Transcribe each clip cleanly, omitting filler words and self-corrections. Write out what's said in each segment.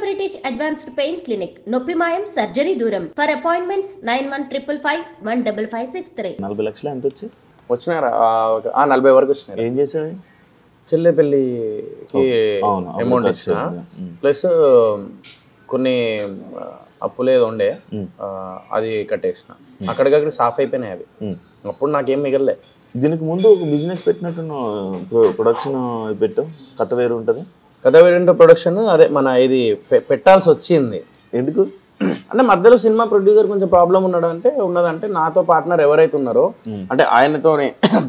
British Advanced Pain Clinic, Noppimayam Surgery Duram. For appointments 9155515563. 40 లక్షలు ఎంత వచ్చి వచ్చినారా 40 వరకు వచ్చినాయి. ఏం చేసావు? చెల్లె పెళ్ళికి అమౌంట్ ఇచ్చిన, ప్లస్ కొన్ని అప్పులు ఏదో ఉండే అది కట్టేసిన. అక్కడికక్కడ సాఫ్ అయిపోయినాయి అవి. అప్పుడు నాకేం మిగలలే. దీనికి ముందు ఒక బిజినెస్ పెట్టినట్టు ప్రొడక్షన్ పెట్టావు, కథ వేరు ఉంటుంది. కథ వేరు ప్రొడక్షన్ అదే మన ఇది పెట్టాల్సి వచ్చింది. ఎందుకు అంటే మధ్యలో సినిమా ప్రొడ్యూసర్ కొంచెం ప్రాబ్లం ఉన్నదంటే నాతో పార్ట్నర్ ఎవరైతే ఉన్నారో, అంటే ఆయనతో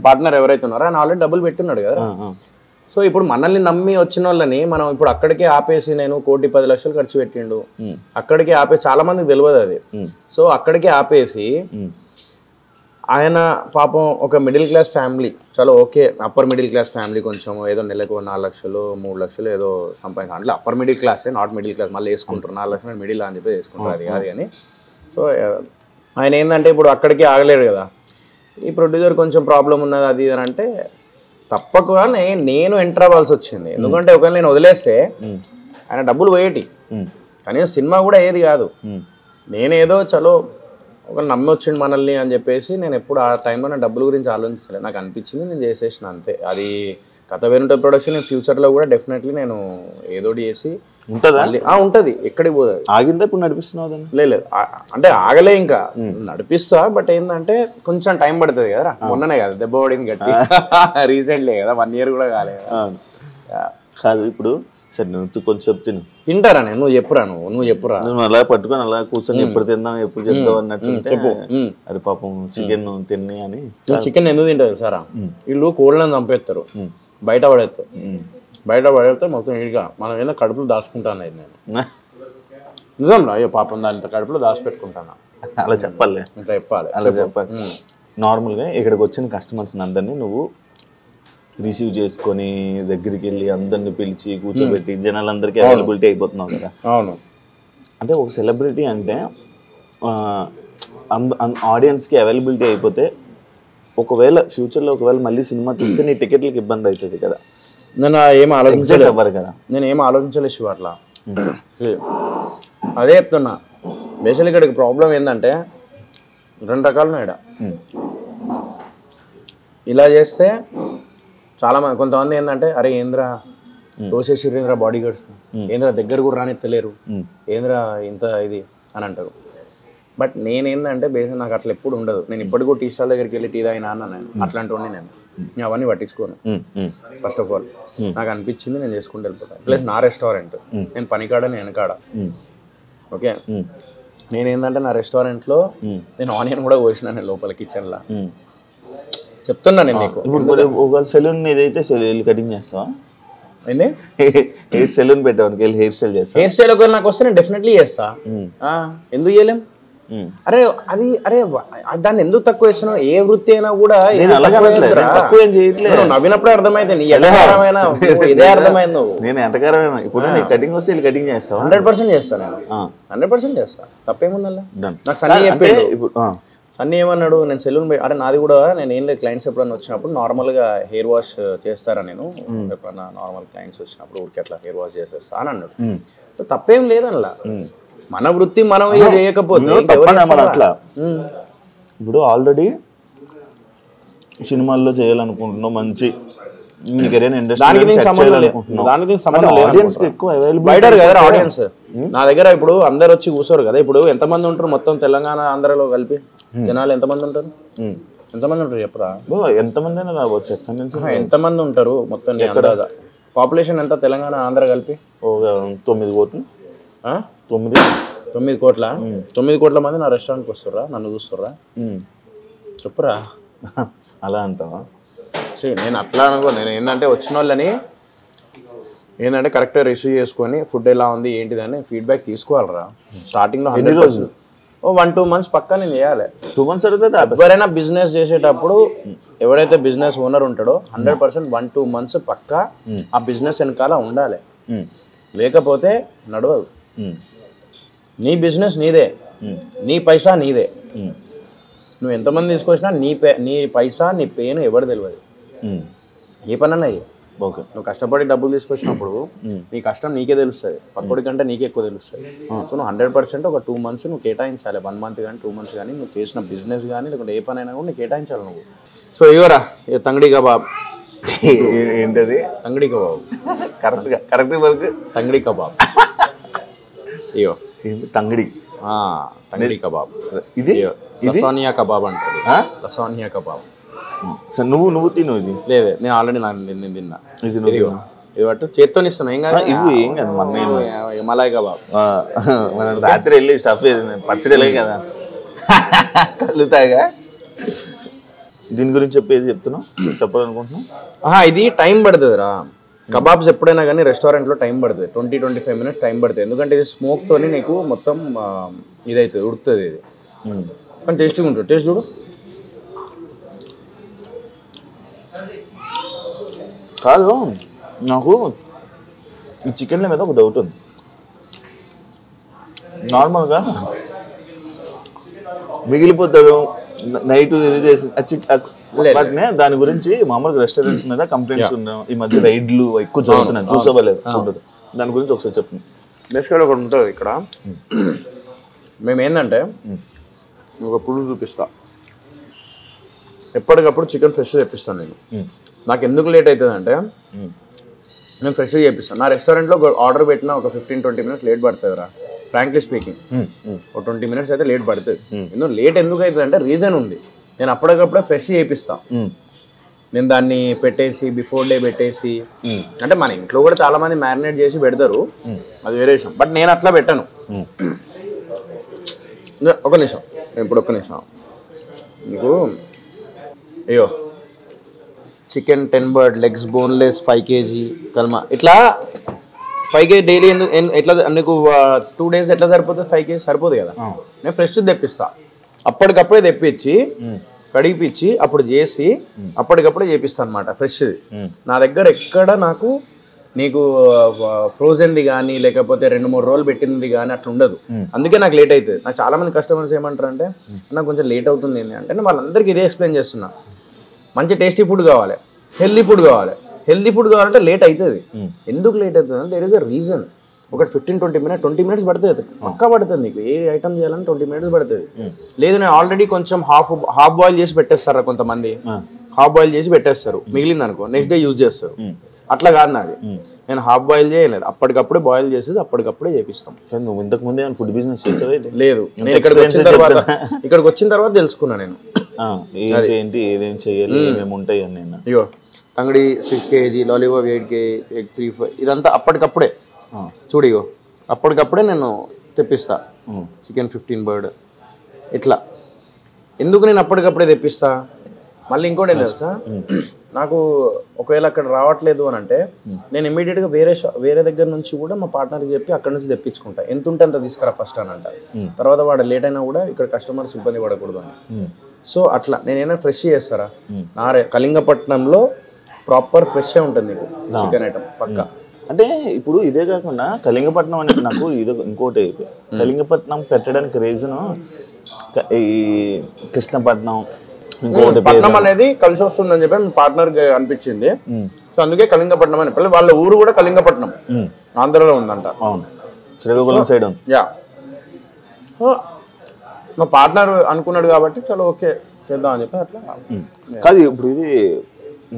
పార్ట్నర్ ఎవరైతే ఉన్నారో ఆయన ఆల్రెడీ డబ్బులు పెట్టున్నాడు కదా. సో ఇప్పుడు మనల్ని నమ్మి వచ్చిన వాళ్ళని మనం ఇప్పుడు అక్కడికే ఆపేసి, నేను 1,10,00,000 ఖర్చు పెట్టిండు, అక్కడికే ఆపేసి, చాలా మందికి తెలియదు అది. సో అక్కడికే ఆపేసి ఆయన పాపం ఒక మిడిల్ క్లాస్ ఫ్యామిలీ, చాలా okay upper middle class family, కొంచెం ఏదో నెలకు 4 లక్షలు 3 లక్షలు ఏదో సంపాదించాలి. అంటే అప్పర్ మిడిల్ క్లాసే, నాట్ మిడిల్ క్లాస్. మళ్ళీ వేసుకుంటారు 4 లక్షలు మిడిల్ అని చెప్పి వేసుకుంటారు, అది కాదు కానీ. సో ఆయన ఏంటంటే ఇప్పుడు అక్కడికి ఆగలేడు కదా. ఈ ప్రొడ్యూసర్ కొంచెం ప్రాబ్లం ఉన్నది అది అని అంటే తప్పకుండా నేను ఎంటర్ అవ్వాల్సి వచ్చింది. ఎందుకంటే ఒకవేళ నేను వదిలేస్తే ఆయన డబ్బులు పోయేటి, కనీసం సినిమా కూడా ఏది కాదు. నేనేదో చలో ఒక నమ్మి వచ్చిండు మనల్ని అని చెప్పేసి నేను ఎప్పుడు ఆ టైంలో నా డబ్బుల గురించి ఆలోచించలేదు. నాకు అనిపించింది, నేను చేసేసిన అంతే. అది కథ వేరుంటే ప్రొడక్షన్ ఫ్యూచర్లో కూడా డెఫినెట్లీ నేను ఏదోటి చేసి ఉంటుందా? ఉంటుంది, ఎక్కడికి పోతుంది. ఆగిందా ఇప్పుడు నడిపిస్తున్నావు? లేదు అంటే ఆగలే, ఇంకా నడిపిస్తా. బట్ ఏంటంటే కొంచెం టైం పడుతుంది కదా. మొన్ననే కదా దెబ్బ పడింది గట్టి, రీసెంట్లీ కదా, 1 year కూడా కాలేదు కాదు. ఇప్పుడు సరే నువ్వు కొంచెం చెప్తాను, తింటారా? నేను నువ్వు చెప్పురా. నువ్వు అలా పట్టుకొని అలా కూర్చొని ఎప్పుడు తిందాం ఎప్పుడు చెప్తావు అన్నట్టు చెప్పు. అది పాపం చికెన్ తిని అని. చికెన్ ఎందుకు తింటారు సారా? వీళ్ళు కోళ్ళని చంపేస్తారు, బయట పడేస్తే మొత్తం ఇడిగా మనం ఏదో కడుపులో దాచుకుంటాను నేను. నిజం రా, అయ్యో పాపం దాని కడుపులో దాచిపెట్టుకుంటాను. అలా చెప్పాలి, ఇంకా చెప్పాలి, అలా చెప్పాలి. నార్మల్గా ఇక్కడికి వచ్చిన కస్టమర్స్ అందరినీ నువ్వు రిసీవ్ చేసుకొని దగ్గరికి వెళ్ళి అందరిని పిలిచి కూర్చోబెట్టి జనాలందరికీ అవైలబిలిటీ అయిపోతున్నావు కదా. అవును. అంటే ఒక సెలబ్రిటీ అంటే ఆడియన్స్కి అవైలబిలిటీ అయిపోతే ఒకవేళ ఫ్యూచర్లో మళ్ళీ సినిమా తీస్తే నీ టికెట్లకి ఇబ్బంది అవుతుంది కదా. నేను ఏం ఆలోచించలేదు శివ అట్లా. అదే చెప్తున్నా, బేసికలీ ఇక్కడికి ప్రాబ్లం ఏంటంటే 2 రకాలు ఉన్నాయి. ఇలా చేస్తే చాలా మంది, కొంతమంది ఏంటంటే అరే ఏంద్రా తోసేసిర్రేంద్రా బాడీ గార్డ్స్, ఏంద్రా దగ్గర కూడా రానిత్తలేరు, ఏంద్రా ఇంత ఇది అని అంటారు. బట్ నేనేందంటే బేసిక్ నాకు అట్లా ఎప్పుడు ఉండదు. నేను ఇప్పటికి కూడా టీ స్టాల్ దగ్గరికి వెళ్ళి టీ తాగినా అన్న, నేను అట్లాంటి వాడిని. నేను అవన్నీ పట్టించుకోను. ఫస్ట్ ఆఫ్ ఆల్ నాకు అనిపించింది నేను చేసుకుంటూ వెళ్ళిపోతాను. ప్లస్ నా రెస్టారెంట్, నేను పనికాడ నేను వెనకాడ. ఓకే, నేనేందంటే నా రెస్టారెంట్లో నేను ఆనియన్ కూడా కోసిన నేను లోపల కిచెన్లో. చెప్తున్నా నేను నీకు. ఇప్పుడు సెలూన్ ఏదైతే కటింగ్ చేస్తావా? ఏంటి సెలూన్ పెట్టానికి వెళ్ళి హెయిర్ స్టైల్ చేస్తా. హెయిర్ స్టైల్ ఒకవేళ నాకు వస్తే నేను డెఫినెట్లీ చేస్తా. ఎందుకు చేయలేం? అరే దాన్ని ఎందుకు తక్కువ చేస్తున్నావు? ఏ వృత్తి అయినా కూడా నవ్వినప్పుడే అర్థమైంది, నీ ఎటకారమైన ఇదే అర్థమైంది. నువ్వు నేను ఎటకారమైన ఇప్పుడు కటింగ్ వస్తే కటింగ్ చేస్తావు. 100% చేస్తా నేను, 100% చేస్తా. తప్పేముందా? నాకు సన్నీ చెప్పాడు. సన్నీ ఏమన్నాడు, నేను సెలూన్ అరే నాది కూడా నేను ఏం లేదు, క్లయింట్స్ ఎప్పుడన్నా వచ్చినప్పుడు నార్మల్గా హెయిర్ వాష్ చేస్తారా, నేను ఎప్పుడన్నా నార్మల్ క్లయింట్స్ వచ్చినప్పుడు ఊరికి అట్లా హెయిర్ వాష్ చేసేస్తా అని అన్నాడు. తప్పేం లేదనలా, మన వృత్తి మనం చేయకపోతే అట్లా. ఇప్పుడు ఆల్రెడీ సినిమాల్లో చేయాలనుకుంటున్నావు, మంచి నా దగ్గర ఇప్పుడు అందరు వచ్చి కూర్చోరు కదా. ఇప్పుడు ఎంతమంది ఉంటారు మొత్తం తెలంగాణ ఆంధ్రలో కలిపి జనాలు ఎంతమంది ఉంటారు? చెప్పరా? ఎంతమంది రావచ్చు, ఎంతమంది ఉంటారు మొత్తం? పాపులేషన్ ఎంత తెలంగాణ ఆంధ్ర కలిపి? 9 కోట్లు. 9 కోట్ల? 9 కోట్ల మంది నా రెస్టారెంట్కి వస్తుర్రా, నన్ను చూస్తుర్రా? చెప్పురా. అలా అంటావా? నేను అట్లా అనుకో. నేను ఏంటంటే వచ్చిన వాళ్ళని ఏంటంటే కరెక్ట్గా రిసీవ్ చేసుకొని ఫుడ్ ఎలా ఉంది ఏంటిదని ఫీడ్బ్యాక్ తీసుకోవాలరా. స్టార్టింగ్లో 100% 1-2 months పక్కా నేను చేయాలి. 2 months ఎవరైనా బిజినెస్ చేసేటప్పుడు ఎవరైతే బిజినెస్ ఓనర్ ఉంటాడో 100% 1-2 months పక్కా ఆ బిజినెస్ వెనకాల ఉండాలి. లేకపోతే నడవదు. నీ బిజినెస్ నీదే, నీ పైసా నీదే. నువ్వు ఎంతమంది తీసుకొచ్చినా నీ పైసా నీ పేను ఎవరు తెలియదు. ఏ పని అన్నది ఓకే. నువ్వు కష్టపడి డబ్బులు తీసుకొచ్చినప్పుడు నీ కష్టం నీకే తెలుస్తుంది, పక్కడి కంటే నీకే ఎక్కువ తెలుస్తుంది. సో నువ్వు 100% ఒక 2 months నువ్వు కేటాయించాలి. 1 month కానీ 2 months కానీ నువ్వు చేసిన బిజినెస్ కానీ లేకుంటే ఏ పనైనా కూడా నువ్వు కేటాయించాలి నువ్వు. సో ఇవరా తంగడి కబాబ్. ఏంటది? తంగడి కబాబ్. కరెక్ట్ వరకు తంగడి కబాబ్. అయ్యో తంగడి తంగడి కబాబ్. ఇది లసానియా కబాబ్ అంటారు. లసానియా కబాబ్. సరే నువ్వు తిను. ఇది లేదు, నేను ఆల్రెడీ నేను తిన్నా. ఇది ఇది పట్టు, చేత్తో ఇస్తాను. ఏం కాదు, ఇది ఏం కాదు. Malay kebab. మనం రాత్రి వెళ్ళి స్టఫ్ పచ్చడిలే కదా కలుతాగా. దీని గురించి చెప్పాలనుకుంటున్నా. ఇది టైం పడుతుంది రా. కబాబ్స్ ఎప్పుడైనా కానీ రెస్టారెంట్లో టైం పడుతుంది, 20-25 minutes టైం పడుతుంది. ఎందుకంటే ఇది స్మోక్తోని నీకు మొత్తం ఇదవుతుంది, ఉడుకుతుంది ఇది. కానీ టేస్టీగా ఉంటుంది. టేస్ట్ చూడు. కాదు, నాకు ఈ చికెన్ల మీద ఒక డౌట్ ఉంది. నార్మల్గా మిగిలిపోతాడు నైట్ ఇది చేసి వాటినే, దాని గురించి మామూలుగా రెస్టారెంట్స్ మీద కంప్లైంట్స్ ఉన్నాయి. ఈ మధ్య రైడ్లు ఎక్కువ జరుగుతున్నాయి, చూసేవాలేదు. దాని గురించి ఒకసారి చెప్పండి. బేసిక్గా ఒకటి ఉంటుంది ఇక్కడ. మేము ఏంటంటే ఒక పులుసు చూపిస్తా, ఎప్పటికప్పుడు చికెన్ ఫ్రెష్ తెప్పిస్తాను నేను. నాకు ఎందుకు లేట్ అవుతుంది అంటే నేను ఫ్రెష్గా చేపిస్తాను. నా రెస్టారెంట్లో ఆర్డర్ పెట్టినా ఒక 15-20 minutes లేట్ పడుతుంది రా, ఫ్రాంక్లీ స్పీకింగ్. ఒక 20 minutes అయితే లేట్ పడుతుంది. లేట్ ఎందుకు అవుతుంది అంటే రీజన్ ఉంది. నేను అప్పటికప్పుడే ఫ్రెష్ చేపిస్తాను. నేను దాన్ని పెట్టేసి బిఫోర్ డే పెట్టేసి, అంటే మన ఇంట్లో కూడా చాలా మంది మ్యారినేట్ చేసి పెడతారు, అది వేరే విషయం. బట్ నేను అట్లా పెట్టాను. ఒక నిమిషం, ఇప్పుడు ఒక్క నిమిషం. మీకు అయ్యో chicken 10 bird legs boneless 5 kg kalma, ఇట్లా 5 kg డైలీ ఎట్లా నీకు 2 days ఎట్లా సరిపోతుంది? 5 kg సరిపోదు కదా. నేను ఫ్రెష్ తెప్పిస్తా, అప్పటికప్పుడే తెప్పించి కడిగిపించి అప్పుడు చేసి అప్పటికప్పుడే చేపిస్తాను అనమాట. ఫ్రెష్ నా దగ్గర ఎక్కడ నీకు ఫ్రోజన్ది కానీ లేకపోతే 2-3 రోజులు పెట్టింది కానీ అట్లా ఉండదు. అందుకే నాకు లేట్ అవుతుంది. నాకు చాలా మంది కస్టమర్స్ ఏమంటారు అంటే నాకు కొంచెం లేట్ అవుతుంది అంటే, నేను వాళ్ళందరికీ ఇదే ఎక్స్ప్లెయిన్ చేస్తున్నా. మంచి టేస్టీ ఫుడ్ కావాలి, హెల్దీ ఫుడ్ కావాలి. హెల్దీ ఫుడ్ కావాలంటే లేట్ అవుతుంది. ఎందుకు లేట్ అవుతుంది అంటే దేర్ ఇస్ ఎ రీజన్. ఒక 15-20 minutes పడుతుంది, పక్కా పడుతుంది. నీకు ఏ ఐటమ్ చేయాలని 20 minutes పడుతుంది. లేదు నేను ఆల్రెడీ కొంచెం హాఫ్ బాయిల్ చేసి పెట్టేస్తారా కొంతమంది, హాఫ్ బాయిల్ చేసి పెట్టేస్తారు, మిగిలింది అనుకో నెక్స్ట్ డే యూజ్ చేస్తారు. అట్లా కాదు నాది, నేను హాఫ్ బాయిల్ చేయలేదు, అప్పటికప్పుడే బాయిల్ చేసేసి అప్పటికప్పుడే చేపిస్తాం. నువ్వు ఇంతకు ముందే ఫుడ్ బిజినెస్ చేసావే? లేదు, నేను ఇక్కడికి వచ్చిన తర్వాత తెలుసుకున్నా నేను ఏంటి ఏదేం చేయాలి, ఏమేమి ఉంటాయి అని. నేను అయ్యో తంగడి 6 kg, లాలీపాప్ 8 kg, ఎగ్ 3-5, ఇదంతా అప్పటికప్పుడే చూడు. ఇగో అప్పటికప్పుడే నేను తెప్పిస్తా. చికెన్ 15 bird ఇట్లా. ఎందుకు నేను అప్పటికప్పుడే తెప్పిస్తా? మళ్ళీ ఇంకోటి ఏం తెలుసా, నాకు ఒకవేళ అక్కడ రావట్లేదు అని అంటే నేను ఇమ్మీడియట్గా వేరే దగ్గర నుంచి కూడా మా పార్ట్నర్కి చెప్పి అక్కడ నుంచి తెప్పించుకుంటా. ఎంత ఉంటే అంత తీసుకురా ఫస్ట్ అని అంట. తర్వాత వాడు లేట్ అయినా కూడా ఇక్కడ కస్టమర్స్ ఇబ్బంది పడకూడదు అని. సో అట్లా నేనైనా ఫ్రెష్ చేస్తారా. కళింగపట్నంలో ప్రాపర్ ఫ్రెష్ ఉంటుంది నీకు చికెన్ ఐటమ్ పక్కా. అంటే ఇప్పుడు ఇదే కాకుండా కళింగపట్నం అనేది నాకు ఇది ఇంకోటి కళింగపట్నం పెట్టడానికి రీజన్ ఈ కృష్ణపట్నం పట్నం అనేది కలిసి వస్తుందని చెప్పి మీ పార్ట్నర్ అనిపించింది. సో అందుకే కళింగపట్నం అని చెప్పి. వాళ్ళ ఊరు కూడా కళింగపట్నం ఆంధ్రలో ఉందంట. అవును, శ్రీకాకుళం సైడ్ ఉంది. యా, మా పార్ట్నర్ అనుకున్నాడు కాబట్టి చలో ఓకే చేద్దాం అని చెప్పి అట్లా. కాదు ఇప్పుడు ఇది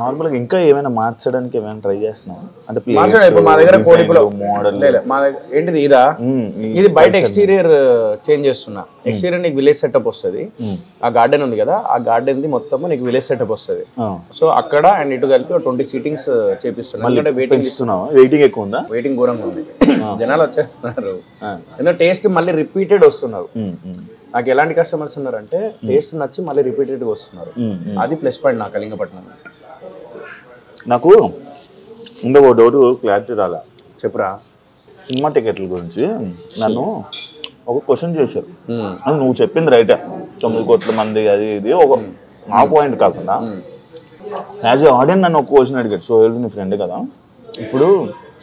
నార్మల్గా ఇంకా ఏమైనా మార్చడానికి ఏమైనా ట్రై చేస్తున్నావు అంటే? మా దగ్గర మోడల్ ఏంటిది ఇదా, ఇది బయట ఎక్స్టీరియర్ చేంజ్ చేస్తున్నా. ఎక్స్టీరియర్ నీకు విలేజ్ సెటప్ వస్తుంది. ఆ గార్డెన్ ఉంది కదా, ఆ గార్డెన్ ది మొత్తం నీకు విలేజ్ సెటప్ వస్తుంది. సో అక్కడ అండ్ ఇటు కలిపి 20 seatings చేపిస్తున్నా. వెయిటింగ్ ఎక్కువ ఉందా? వెయిటింగ్ ఘోరంగా ఉంది, జనాలు వచ్చేస్తున్నారు. ఎందుకంటే టేస్ట్ మళ్ళీ రిపీటెడ్ వస్తున్నారు. నాకు ఎలాంటి కస్టమర్స్ ఉన్నారంటే టేస్ట్ నచ్చి మళ్ళీ రిపీటెడ్గా వస్తున్నారు. అది ప్లస్ పాయింట్ నా కళింగపట్నం. నాకు ఇంకొక డౌట్ క్లారిటీ రాలా, చెప్పురా. సినిమా టికెట్ల గురించి నన్ను ఒక క్వశ్చన్ చేశారు. నువ్వు చెప్పింది రైటే, 9 కోట్ల మంది అది ఇది ఒక ఆ పాయింట్ కాకుండా యాజ్ ఏ ఆడియన్స్ నన్ను ఒక క్వశ్చన్ అడిగాడు. సో నీ ఫ్రెండ్ కదా, ఇప్పుడు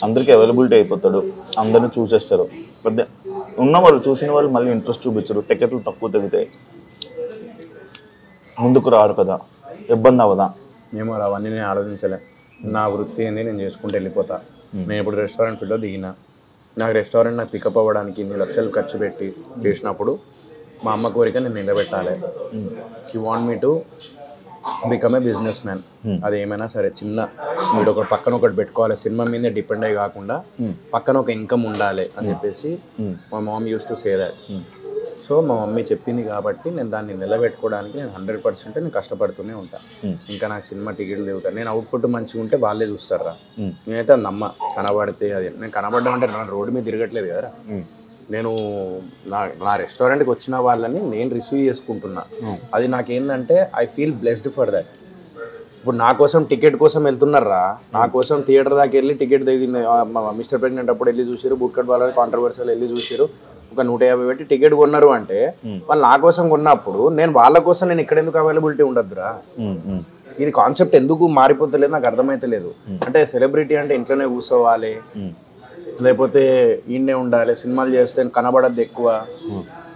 అందరికీ అవైలబిలిటీ అయిపోతాడు, అందరినీ చూసేస్తారు, పెద్ద ఉన్నవాళ్ళు చూసిన వాళ్ళు మళ్ళీ ఇంట్రెస్ట్ చూపించరు, టికెట్లు తక్కువ తగ్గుతాయి, ముందుకు రారు కదా, ఇబ్బంది అవ్వదా? ఏమో అవన్నీ నేను ఆలోచించలే. నా వృత్తి ఏంది, నేను చేసుకుంటూ వెళ్ళిపోతా. నేను ఇప్పుడు రెస్టారెంట్ ఫీల్డ్లో దిగినా, నాకు రెస్టారెంట్ నాకు పికప్ అవ్వడానికి ఇన్ని లక్షలు ఖర్చు పెట్టి చేసినప్పుడు మా అమ్మ కోరిక నేను నిలబెట్టాలి. She want me to become a business man. అది ఏమైనా సరే చిన్న మీరు ఒకటి పక్కన ఒకటి పెట్టుకోవాలి, సినిమా మీదే డిపెండ్ అయ్యి కాకుండా పక్కన ఒక ఇన్కమ్ ఉండాలి అని చెప్పేసి మా mom use to say that. So మా మమ్మీ చెప్పింది కాబట్టి నేను దాన్ని నిలబెట్టుకోవడానికి నేను 100% నేను కష్టపడుతూనే ఉంటాను. ఇంకా నాకు సినిమా టికెట్లు దిగుతాను. నేను అవుట్పుట్ మంచిగా ఉంటే వాళ్ళే చూస్తారా. నేనైతే నమ్మ కనబడితే అది నేను కనబడ్డా అంటే నా రోడ్డు మీద తిరగట్లేదు కదరా. నేను నా రెస్టారెంట్కి వచ్చిన వాళ్ళని నేను రిసీవ్ చేసుకుంటున్నా. అది నాకేంటంటే I feel blessed for that. ఇప్పుడు నా కోసం టికెట్ కోసం వెళ్తున్నారా, నా కోసం థియేటర్ దాకా వెళ్ళి టికెట్ దిగింది. మిస్టర్ ప్రెగ్నెంట్ అప్పుడు వెళ్ళి చూసారు, బుక్కట్ వాళ్ళ కాంట్రవర్సీలు వెళ్ళి చూసారు, ఒక 150 పెట్టి టికెట్ కొన్నారు అంటే వాళ్ళు నా కోసం కొన్నప్పుడు నేను వాళ్ళ కోసం నేను ఇక్కడ ఎందుకు అవైలబిలిటీ ఉండద్దురా. ఇది కాన్సెప్ట్ ఎందుకు మారిపోతలేదు నాకు అర్థమైతలేదు. అంటే సెలబ్రిటీ అంటే ఇంట్లోనే కూర్చోవాలి, లేకపోతే ఈయనే ఉండాలి, సినిమాలు చేస్తే కనబడద్దు ఎక్కువ,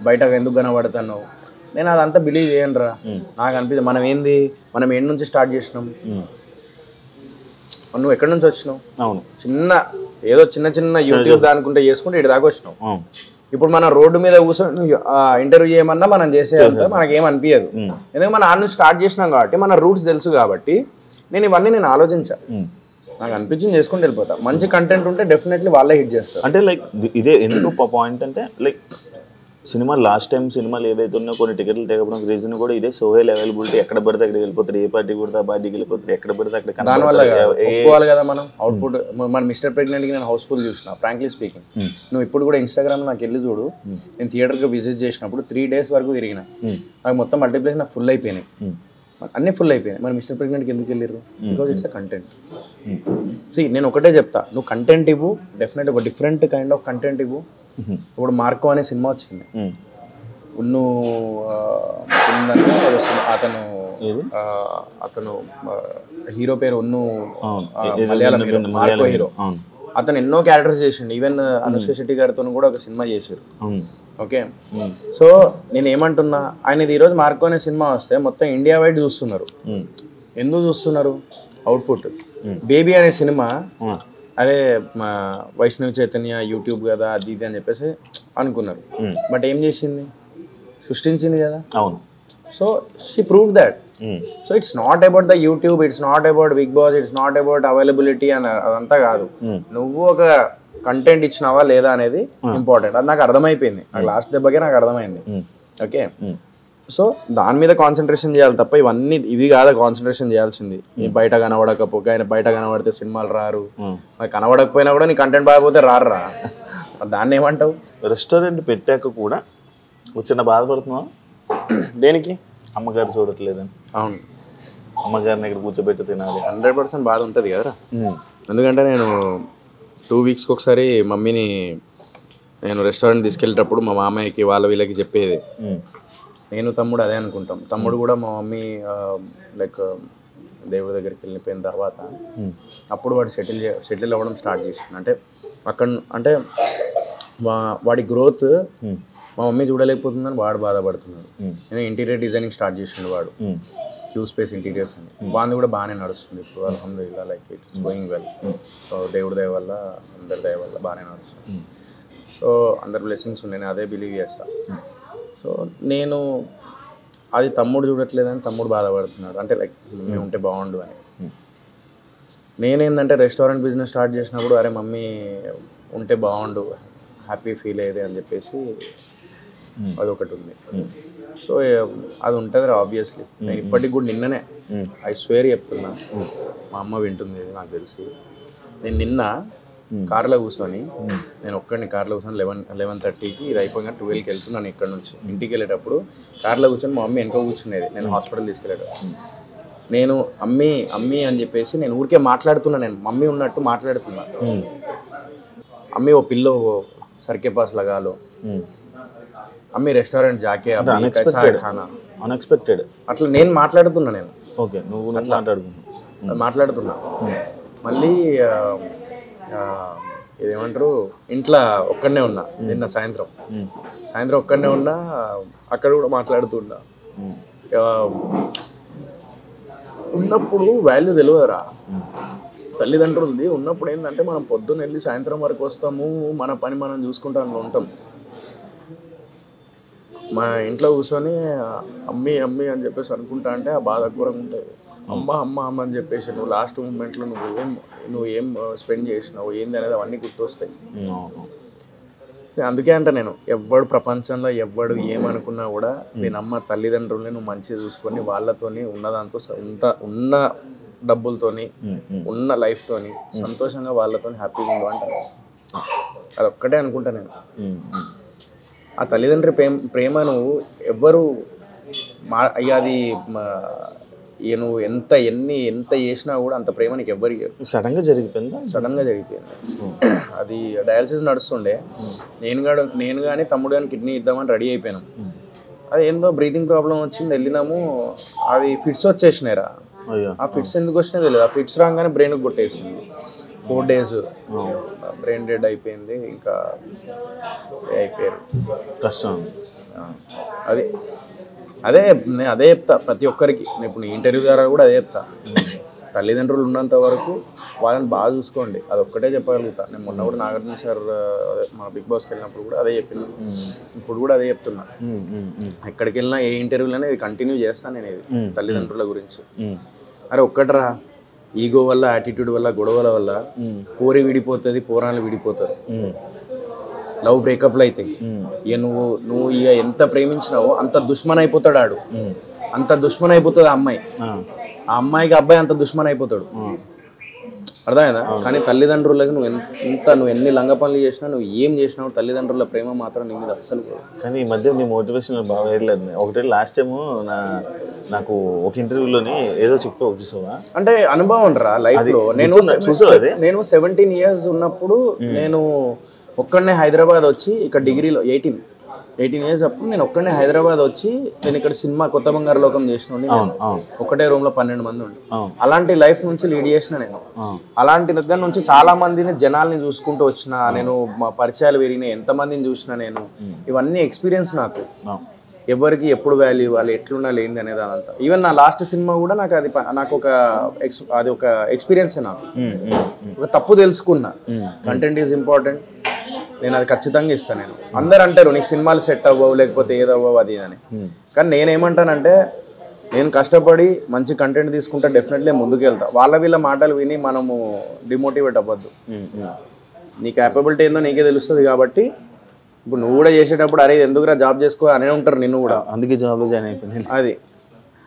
బయటకు ఎందుకు కనబడతాను. నేను అదంతా బిలీవ్ చేయనురా. నాకు అనిపిస్తుంది మనం ఏంటి నుంచి స్టార్ట్ చేసినాం, నువ్వు ఎక్కడి నుంచి వచ్చినావు, చిన్న చిన్న యూట్యూబ్ దానికుంటే చేసుకుంటే ఇటు దాకా వచ్చినావు. ఇప్పుడు మన రోడ్డు మీద కూర్చొని ఇంటర్వ్యూ చేయమన్నా మనం చేసేదంతా మనకేం అనిపించదు. ఎందుకంటే మనం ఆ నుంచి స్టార్ట్ చేసినాం కాబట్టి మన రూట్స్ తెలుసు కాబట్టి నేను ఇవన్నీ నేను ఆలోచించా. నాకు అనిపించింది చేసుకుంటూ వెళ్ళిపోతా. మంచి కంటెంట్ ఉంటే డెఫినెట్లీ వాళ్ళే హిట్ చేస్తారు. అంటే లైక్ ఇదే ఎందుకు పాయింట్ అంటే లైక్ సినిమా లాస్ట్ టైం సినిమాలు ఏవైతే ఉన్నాయో కొన్ని టికెట్లు తెగడం రీజన్ కూడా ఇదే. సోహెల్ అవైలబిలిటీ ఎక్కడ పడితే అక్కడికి వెళ్ళిపోతారు, ఏ పార్టీ కొడితే ఆ పార్టీకి వెళ్ళిపోతారు, ఎక్కడ పడితే అక్కడ. దానివల్ల ఒప్పుకోవాలి కదా మనం అవుట్పుట్. మన మిస్టర్ ప్రెగ్నెంట్కి నేను హౌస్ఫుల్ చూసిన ఫ్రాంక్లీ స్పీకింగ్. నువ్వు ఇప్పుడు కూడా ఇన్స్టాగ్రామ్ నాకు వెళ్ళి చూడు, నేను థియేటర్కి విజిట్ చేసినప్పుడు 3 days వరకు తిరిగిన, నాకు మొత్తం మల్టీప్లెక్స్ నాకు ఫుల్ అయిపోయినాయి, అన్నీ ఫుల్ అయిపోయినాయి. మరి మిస్టర్ ప్రెగ్నెంట్కి ఎందుకు వెళ్ళారు? Because it's a content. నేను ఒకటే చెప్తా, నువ్వు కంటెంట్ ఇవ్వు, డెఫినెట్ ఒక డిఫరెంట్ కైండ్ ఆఫ్ కంటెంట్ ఇవ్వు. ఇప్పుడు మార్కో అనే సినిమా వచ్చింది, అతను హీరో పేరు మలయాళం హీరో మార్కో హీరో. అతను ఎన్నో క్యారెక్టర్స్ చేసిండు. ఈవెన్ అనుష్క శెట్టి గారితో కూడా ఒక సినిమా చేశారు. ఓకే, సో నేను ఏమంటున్నా, ఆయనది ఈరోజు మార్కో అనే సినిమా వస్తే మొత్తం ఇండియా వైడ్ చూస్తున్నారు. ఎందుకు చూస్తున్నారు? అవుట్పుట్. బేబీ అనే సినిమా అదే మా వైష్ణవి చైతన్య యూట్యూబ్ కదా అది ఇది అని చెప్పేసి అనుకున్నారు. బట్ ఏం చేసింది? సృష్టించింది కదా. అవును. So she prove that. So it's not about the YouTube, it's not about Bigg Boss, it's not about availability అని అదంతా కాదు. నువ్వు ఒక కంటెంట్ ఇచ్చినావా లేదా అనేది ఇంపార్టెంట్. అది నాకు అర్థమైపోయింది. నాకు లాస్ట్ దెబ్బకే నాకు అర్థమైంది. ఓకే, సో దాని మీద కాన్సన్ట్రేషన్ చేయాలి తప్ప ఇవి కాదా కాన్సన్ట్రేషన్ చేయాల్సింది. బయట కనబడకపోతే ఆయన బయట కనబడితే సినిమాలు రారు, మరి కనబడకపోయినా కూడా నీ కంటెంట్ బాగపోతే రారురా. దాన్ని ఏమంటావు? రెస్టారెంట్ పెట్టాక కూడా వచ్చిన బాధపడుతున్నావా? దేనికి? అమ్మగారు చూడట్లేదని. అవును, అమ్మగారిని ఇక్కడ కూర్చోబెట్టి తినాలి. 100% బాధ ఉంటుంది కదరా. ఎందుకంటే నేను 2 weeks ఒకసారి మమ్మీని నేను రెస్టారెంట్ తీసుకెళ్ళేటప్పుడు మా మామయ్యకి వాళ్ళ వీళ్ళకి చెప్పేది. నేను తమ్ముడు అదే అనుకుంటాం. తమ్ముడు కూడా మా మమ్మీ లైక్ దేవుడి దగ్గరికి వెళ్ళిపోయిన తర్వాత అప్పుడు వాడు సెటిల్ అవ్వడం స్టార్ట్ చేసింది. అంటే అక్కడ అంటే వాడి గ్రోత్ మా మమ్మీ చూడలేకపోతుందని వాడు బాధపడుతున్నాడు. నేను ఇంటీరియర్ డిజైనింగ్ స్టార్ట్ చేసిండు వాడు, క్యూ స్పేస్ ఇంటీరియర్స్ అని. వాడిని కూడా బాగానే నడుస్తుంది ఇప్పుడు అల్హమ్దులిల్లాహ్, like it's going well. So దేవుడి దయ వల్ల అందరి దయ వల్ల బాగానే నడుస్తుంది. సో అందరి బ్లెస్సింగ్స్ ఉన్నాయి, నేను అదే బిలీవ్ చేస్తాను. సో నేను అది తమ్ముడు చూడట్లేదని తమ్ముడు బాధపడుతున్నాడు. అంటే లైక్ మమ్మీ ఉంటే బాగుండు అని. నేనేందంటే రెస్టారెంట్ బిజినెస్ స్టార్ట్ చేసినప్పుడు అరే మమ్మీ ఉంటే బాగుండు, హ్యాపీ ఫీల్ అయ్యేది అని చెప్పేసి అదొకటి ఉంది. సో అది ఉంటుంది ఆబ్వియస్లీ. నేను ఇప్పటికి కూడా నిన్ననే ఐ స్వేర్ చెప్తున్నా, మా అమ్మ వింటుంది నాకు తెలిసి. నేను నిన్న కార్లో కూర్చొని నేను ఒక్కడిని కార్లో కూర్చొని 11:30కి ఇది అయిపోయిన 12కి వెళ్తున్నాను ఇక్కడ నుంచి. ఇంటికి వెళ్ళేటప్పుడు కార్లో కూర్చొని మా మమ్మీ వెనక కూర్చునేది, నేను హాస్పిటల్ తీసుకెళ్ళేటప్పుడు. నేను అమ్మీ అమ్మీ అని చెప్పేసి నేను ఊరికే మాట్లాడుతున్నా, నేను మమ్మీ ఉన్నట్టు మాట్లాడుతున్నా. అమ్మీ ఓ పిల్లో సర్కే పాస్ లగాలో, అమ్మీ రెస్టారెంట్ జాకే అన్ఎక్స్పెక్టెడ్ అట్లా నేను మాట్లాడుతున్నా. నేను ఓకే, నువ్వు మాట్లాడుతున్నా. మళ్ళీ ఇదేమంటారు, ఇంట్లో ఒక్కడనే ఉన్నా నిన్న సాయంత్రం ఒక్కడనే ఉన్నా, అక్కడ కూడా మాట్లాడుతున్నా. ఉన్నప్పుడు వాల్యూ తెలియదురా. తల్లిదండ్రులది ఉన్నప్పుడు ఏంటంటే మనం పొద్దున్న వెళ్ళి సాయంత్రం వరకు వస్తాము, మన పని మనం చూసుకుంటూ అందులో ఉంటాం. మా ఇంట్లో కూర్చొని అమ్మి అమ్మి అని చెప్పేసి అనుకుంటా అంటే ఆ బాధ ఘోరంగా ఉంటుంది. అమ్మ అమ్మ అమ్మ అని చెప్పేసి నువ్వు లాస్ట్ మూమెంట్లో నువ్వు ఏం స్పెండ్ చేసినావు ఏంది అనేది అవన్నీ గుర్తొస్తాయి. అందుకే అంటే నేను ఎవ్వడు ప్రపంచంలో ఎవ్వడు ఏమనుకున్నా కూడా నేను అమ్మ తల్లిదండ్రుల్ని నువ్వు మంచిగా చూసుకొని వాళ్ళతోని ఉన్నదాంతో ఉన్న డబ్బులతోని ఉన్న లైఫ్తోని సంతోషంగా వాళ్ళతో హ్యాపీగా ఉండు అంటాను. అదొక్కటే అనుకుంటా నేను. ఆ తల్లిదండ్రి ప్రేమను ఎవ్వరు అది నువ్వు ఎంత చేసినా కూడా అంత ప్రేమ నీకు ఎవ్వరికి. సడన్గా జరిగిపోయింది. అది డయాలసిస్ నడుస్తుండే. నేను కానీ తమ్ముడు కానీ కిడ్నీ ఇద్దామని రెడీ అయిపోయాను. అది ఏందో బ్రీతింగ్ ప్రాబ్లం వచ్చింది, వెళ్ళినాము. అది ఫిట్స్ వచ్చేసినాయిరా. ఆ ఫిట్స్ ఎందుకు వచ్చినాయి తెలియదు. ఆ ఫిట్స్ రాగానే బ్రెయిన్కి కొట్టేసింది. 4 days బ్రెయిన్ డెడ్ అయిపోయింది. ఇంకా అయిపోయారు. కష్టం. అదే చెప్తా ప్రతి ఒక్కరికి. నేను ఇప్పుడు ఇంటర్వ్యూ ద్వారా కూడా అదే చెప్తా. తల్లిదండ్రులు ఉన్నంత వరకు వాళ్ళని బాగా చూసుకోండి. అదొక్కటే చెప్పగలుగుతా. నేను మొన్న కూడా నాగార్జున సార్ మా బిగ్ బాస్కి వెళ్ళినప్పుడు కూడా అదే చెప్పినా. ఇప్పుడు కూడా అదే చెప్తున్నా. ఎక్కడికి వెళ్ళినా ఏ ఇంటర్వ్యూలోనే ఇది కంటిన్యూ చేస్తాను నేను. ఇది తల్లిదండ్రుల గురించి. అరే ఒక్కటరా, ఈగో వల్ల యాటిట్యూడ్ వల్ల గొడవల వల్ల పోరి విడిపోతుంది, పోరాలు విడిపోతారు, లవ్ బ్రేకప్లు అవుతాయి. ఇక నువ్వు ఇక ఎంత ప్రేమించినావో అంత దుష్మన్ అయిపోతాడు ఆడు. అంత దుష్మన్ అయిపోతుంది ఆ అమ్మాయి. ఆ అమ్మాయికి అబ్బాయి అంత దుష్మన్ అయిపోతాడు. అర్థమైందా? కానీ తల్లిదండ్రులకి నువ్వు ఎన్ని లంగ పనులు చేసినా, నువ్వు ఏం చేసినావు, తల్లిదండ్రుల ప్రేమ మాత్రం నీ మీద అస్సలు. కానీ ఈ మధ్య నీ మోటివేషన్ బాగా వేయలేదు. ఒకటే లాస్ట్ టైము నాకు ఒక ఇంటర్వ్యూలోని ఏదో చెప్పావు చూసావా? అంటే అనుభవం రా లైఫ్లో. నేను 17 years ఉన్నప్పుడు నేను ఒక్కడనే హైదరాబాద్ వచ్చి ఇక్కడ డిగ్రీలో 18 years అప్పుడు నేను ఒక్కడనే హైదరాబాద్ వచ్చి నేను ఇక్కడ సినిమా కొత్త బంగారు లోకం చేసిన ఒకటే రూమ్ లో 12 మంది ఉండి అలాంటి లైఫ్ నుంచి లీడ్ చేసిన నేను. అలాంటి దగ్గర నుంచి చాలా మందిని జనాల్ని చూసుకుంటూ వచ్చిన నేను. మా పరిచయాలు పెరిగినాయి, ఎంతమందిని చూసిన నేను. ఇవన్నీ ఎక్స్పీరియన్స్ నాకు. ఎవరికి ఎప్పుడు వాల్యూ వాళ్ళు ఎట్లున్నా లేనిది అనేది అదంతా. ఈవెన్ నా లాస్ట్ సినిమా కూడా నాకు ఒక ఎక్స్పీరియన్సే. నాకు ఒక తప్పు తెలుసుకున్నా. కంటెంట్ ఈజ్ ఇంపార్టెంట్, నేను అది ఖచ్చితంగా ఇస్తాను. నేను అందరు అంటారు నీకు సినిమాలు సెట్ అవ్వవు లేకపోతే ఏదవ్వవు అది అని. కానీ నేనేమంటానంటే నేను కష్టపడి మంచి కంటెంట్ తీసుకుంటా, డెఫినెట్లీ ముందుకు వెళ్తా. వీళ్ళ మాటలు విని మనము డిమోటివేట్ అవ్వద్దు. నీ క్యాపబిలిటీ ఏందో నీకే తెలుస్తుంది. కాబట్టి ఇప్పుడు నువ్వు కూడా చేసేటప్పుడు అరే ఎందుకురా జాబ్ చేసుకో అనే ఉంటారు నిన్ను కూడా. అందుకే జాబ్లో జాయిన్ అయిపోయింది. అది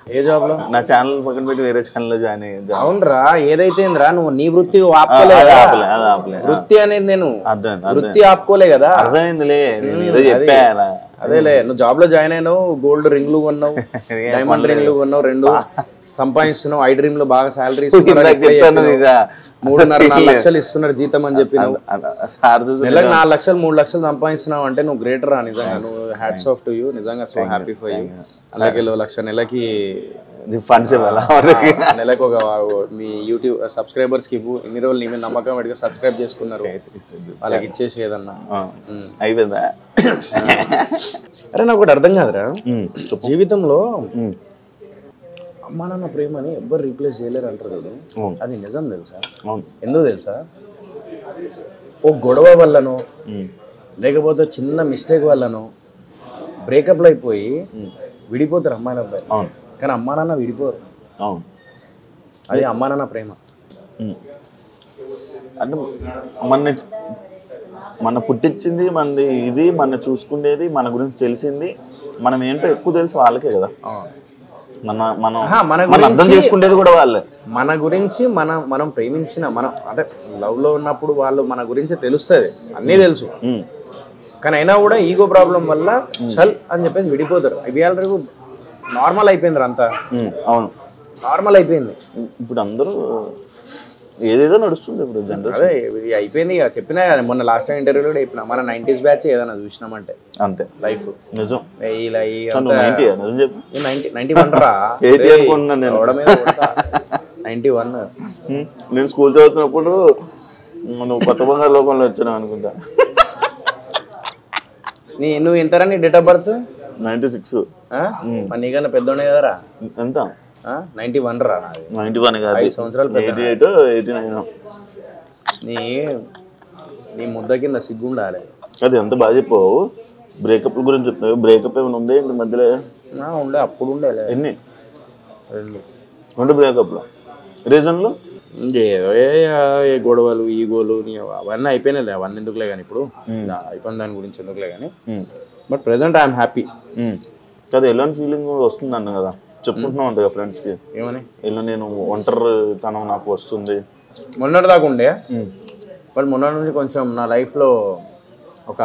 ఏ జాబ్ లో? నా ఛానల్ పక్కన పెట్టి వేరే ఛానల్ లో జాయిన్ అయ్యింది. అవునరా, ఏదైతే నువ్వు నీ వృత్తి ఆపుకోలే కదా. వృత్తి అనేది నేను వృత్తి ఆపుకోలే కదా. అర్థమైందిలే. అదేలే, నువ్వు జాబ్ లో జాయిన్ అయినావు, గోల్డ్ రింగ్లు కొన్నావు, డైమండ్ రింగ్లు కొన్నావు, 2 సంపాదిస్తున్నావు. ఐ డ్రీమ్ లో బాగా శాలరీ ఇస్తున్నారు, 3.5-4 లక్షలు ఇస్తున్నారు జీతం అని చెప్పి నెలకు 4 లక్షలు 3 లక్షలు సంపాదిస్తున్నావు అంటే నువ్వు గ్రేటర్ రా. నిజంగా నువ్వు హ్యాట్స్ ఆఫ్ టు యూ. నిజంగా సో హ్యాపీ ఫర్ యూ. అలాగే 1 లక్ష నెలకి ఫండ్స్ ఇవ్వాలా? నెలకు ఒక మీ యూట్యూబ్ సబ్స్క్రైబర్స్ కి ఇవ్వు. ఇన్ని రోజులు నీ మీద నమ్మకం పెట్టుగా సబ్స్క్రైబ్ చేసుకున్నారు, వాళ్ళకి ఇచ్చేసి ఏదన్నా అయిపోయిందా? అరే నాకు ఒకటి అర్థం కాదురా, జీవితంలో అమ్మా నాన్న ప్రేమని ఎవ్వరు రీప్లేస్ చేయలేరు అంటారు కదా. అది నిజం తెలుసా? ఎందుకు తెలుసా? ఓ గొడవ వల్లనో లేకపోతే చిన్న మిస్టేక్ వల్లనో బ్రేకప్లు అయిపోయి విడిపోతారు అమ్మాయిల అబ్బాయి. కానీ అమ్మా నాన్న విడిపోరు. అది అమ్మా నాన్న ప్రేమ. అంటే మన పుట్టించింది మనది, ఇది మన చూసుకునేది, మన గురించి తెలిసింది, మనం ఏంటో ఎక్కువ తెలుసు వాళ్ళకే కదా. మనం అర్థం చేసుకునేది కూడా వాళ్ళే. మన గురించి మనం ప్రేమించిన మనం అంటే లవ్ లో ఉన్నప్పుడు వాళ్ళు మన గురించి తెలుస్తుంది, అన్నీ తెలుసు. కానీ అయినా కూడా ఈగో ప్రాబ్లం వల్ల చల్ అని చెప్పేసి విడిపోతారు. ఇవి ఆల్రెడీ నార్మల్ అయిపోయింది అంతా. అవును, నార్మల్ అయిపోయింది. ఇప్పుడు అందరూ ఏదేదో నడుస్తుంది ఇప్పుడు జనరల్. అదే అయిపోయింది ఇక. చెప్పినా మొన్న లాస్ట్ టైం ఇంటర్వ్యూలో కూడా చెప్పిన, మన 90s బ్యాచ్ ఏదైనా చూసినామంటే అంతే లైఫ్. నిజం. 91 రా, 91. నేను స్కూల్ చదువుతున్నప్పుడు నువ్వు కొత్త బంగారు లోకంలో వచ్చినావు అనుకుంటా. నువ్వు ఎంతరా నీ డేట్ ఆఫ్ బర్త్? 96. నీకన్నా పెద్దోడే కదరా. ఎంత? 91 రా నాది. 91 కాదు, 5 సంవత్సరాలు 88 89. నీ ముద్ద కింద సిగ్గుండాలి. అది ఎంత బాగా చెప్పావు. బ్రేకప్ గురించి చెప్తావు. బ్రేకప్ ఏమైనా ఉంది ఇంటి మధ్యలో? ఉండే, అప్పుడు ఉండేలే. ఎన్ని? 2 బ్రేకప్లో. రీజన్లు ఏదో ఏ గొడవలు ఈగోలు అవన్నీ అయిపోయినాయిలే. అవన్నీ ఎందుకులే కానీ ఇప్పుడు అయిపోయిన దాని గురించి ఎందుకులే కానీ. But present I'm happy. కదా ఎలాంటి ఫీలింగ్ వస్తుంది అన్న కదా చెప్పుకుంటున్నావు అంట కదా ఫ్రెండ్స్కి. ఏమని? ఇలా నేను ఒంటరితనం నాకు వస్తుంది. మొన్నటి దాకా ఉండే, బట్ మొన్నటి నుంచి కొంచెం నా లైఫ్లో ఒక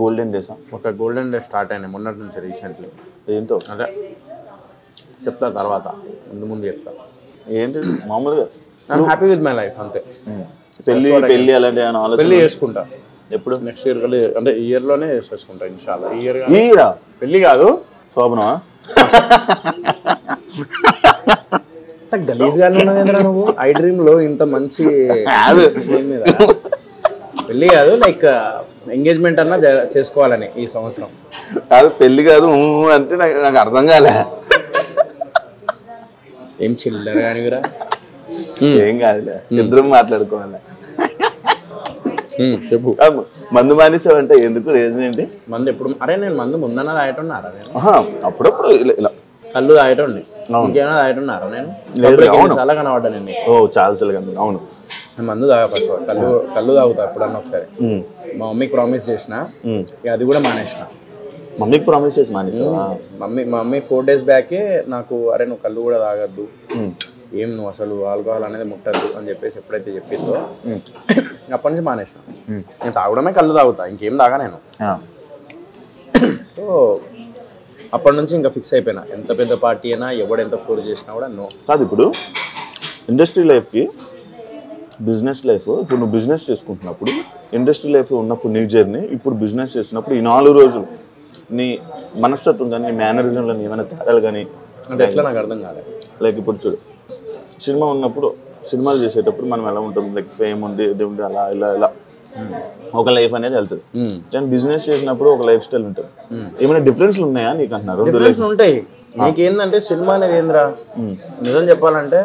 గోల్డెన్ డేస్ స్టార్ట్ అయినాయి మొన్నటి నుంచి రీసెంట్లీ. ఏంటో అంటే చెప్తా తర్వాత, ముందు చెప్తా. ఏంటి మామూలుగా I'm happy with my life అంతే. పెళ్ళి అలాంటి ఆలోచన? పెళ్ళి చేసుకుంటా ఎప్పుడు? నెక్స్ట్ ఇయర్ అంటే ఈ ఇయర్లోనే చేసుకుంటా ఇన్షాల్లా. ఈ ఇయర్ పెళ్ళి కాదు, శోభనమా? గలీజ్గానే ఉన్నదేంద్రా నువ్వు. ఐ డ్రీమ్ లో ఇంత మంచి మీద పెళ్ళి కాదు, లైక్ ఎంగేజ్మెంట్ అన్నా చేసుకోవాలని ఈ సంవత్సరం. కాదు పెళ్ళి కాదు అంటే నాకు అర్థం కాలే. ఏం చిల్లర కానివిరా. ఏం కాదులే, ఇద్దరం మాట్లాడుకోవాలి. చెప్పు. మందు మానేసావంటే ఎందుకు? రీజన్ ఏంటి? మందు ఎప్పుడు? అరే నేను మందు ముందన్నా తాగేటున్నారా నేను? అప్పుడప్పుడు ఇలా కళ్ళు తాగేటండి, ఇంకేమైనా తాగేటున్నారా నేను? చాలా కనబడ్డా నేను. చాలా సార్లు. అవును, మందు తాగా ఫస్ట్. కళ్ళు తాగుతా ఎప్పుడన్నా ఒకసారి. మా మమ్మీకి ప్రామిస్ చేసిన, అది కూడా మానేసిన. మమ్మీకి ప్రామిస్ చేసి మానేసావా? మా మమ్మీ 4 days బ్యాకే నాకు, అరే నువ్వు కళ్ళు కూడా తాగద్దు, ఏం నువ్వు అసలు ఆల్కహాల్ అనేది ముట్టద్దు అని చెప్పేసి ఎప్పుడైతే చెప్పిందో అప్పటి నుంచి మానేసిన. నేను తాగడమే కళ్ళు తాగుతా, ఇంకేం తాగా నేను. సో అప్పటి నుంచి ఇంకా ఫిక్స్ అయిపోయినా, ఎంత పెద్ద పార్టీ అయినా ఎవడు ఎంత ఫోర్స్ చేసినా కూడా నో. కాదు ఇప్పుడు ఇండస్ట్రీ లైఫ్కి బిజినెస్ లైఫ్, ఇప్పుడు నువ్వు బిజినెస్ చేసుకుంటున్నప్పుడు ఇండస్ట్రీ లైఫ్లో ఉన్నప్పుడు నీ జర్నీ, ఇప్పుడు బిజినెస్ చేసినప్పుడు ఈ 4 రోజులు నీ మనస్తత్వం కానీ నీ మేనరిజంలో ఏమైనా తేడాలు కానీ అంటే ఎట్లా నాకు అర్థం కాలేదు. లైక్ ఇప్పుడు చూడు, సినిమా ఉన్నప్పుడు సినిమాలు చేసేటప్పుడు మనం ఎలా ఉంటుంది, లైక్ ఫేమ్ ఉండి ఇది ఉండి అలా ఇలా ఇలా ఒక లైఫ్ అనేది వెళ్తుంది. కానీ బిజినెస్ చేసినప్పుడు ఒక లైఫ్ స్టైల్ ఉంటుంది. ఏమైనా డిఫరెన్స్లు ఉన్నాయా నీకు అంటున్నారు? డిఫరెన్స్ ఉంటాయి. నీకేందంటే సినిమా అనేది ఏంద్రా, నిజం చెప్పాలంటే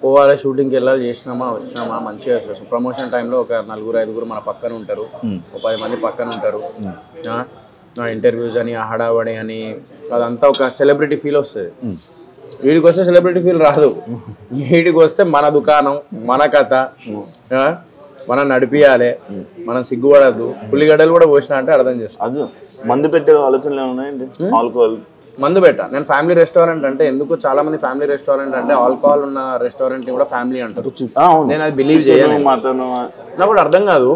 పోవాలి, షూటింగ్కి వెళ్ళాలి, చేసినామా వచ్చినామా మంచిగా చేస్తాం. ప్రమోషన్ టైంలో ఒక 4-5 మన పక్కన ఉంటారు, ఒక 10 మంది పక్కన ఉంటారు. ఇంటర్వ్యూస్ అని, హడావడి అని, అదంతా ఒక సెలబ్రిటీ ఫీల్ వస్తుంది. వీడికి వస్తే సెలబ్రిటీ ఫీల్ రాదు. వీడికి వస్తే మన దుకాణం, మన కథ, మనం నడిపియాలి, మనం సిగ్గుపడద్దు. ఉల్లిగడ్డలు కూడా పోసినా అంటే అర్థం చేస్తాం. అది మందు పెట్టే ఆలోచనలు ఏమున్నాయండి? ఆల్కహాల్ మందు పెట్టా నేను. ఫ్యామిలీ రెస్టారెంట్ అంటే ఎందుకు చాలా మంది ఫ్యామిలీ రెస్టారెంట్ అంటే ఆల్కహాల్ ఉన్న రెస్టారెంట్ ని కూడా ఫ్యామిలీ అంటారు. నేను అది బిలీవ్ చేయను. నాకు కూడా అర్థం కాదు.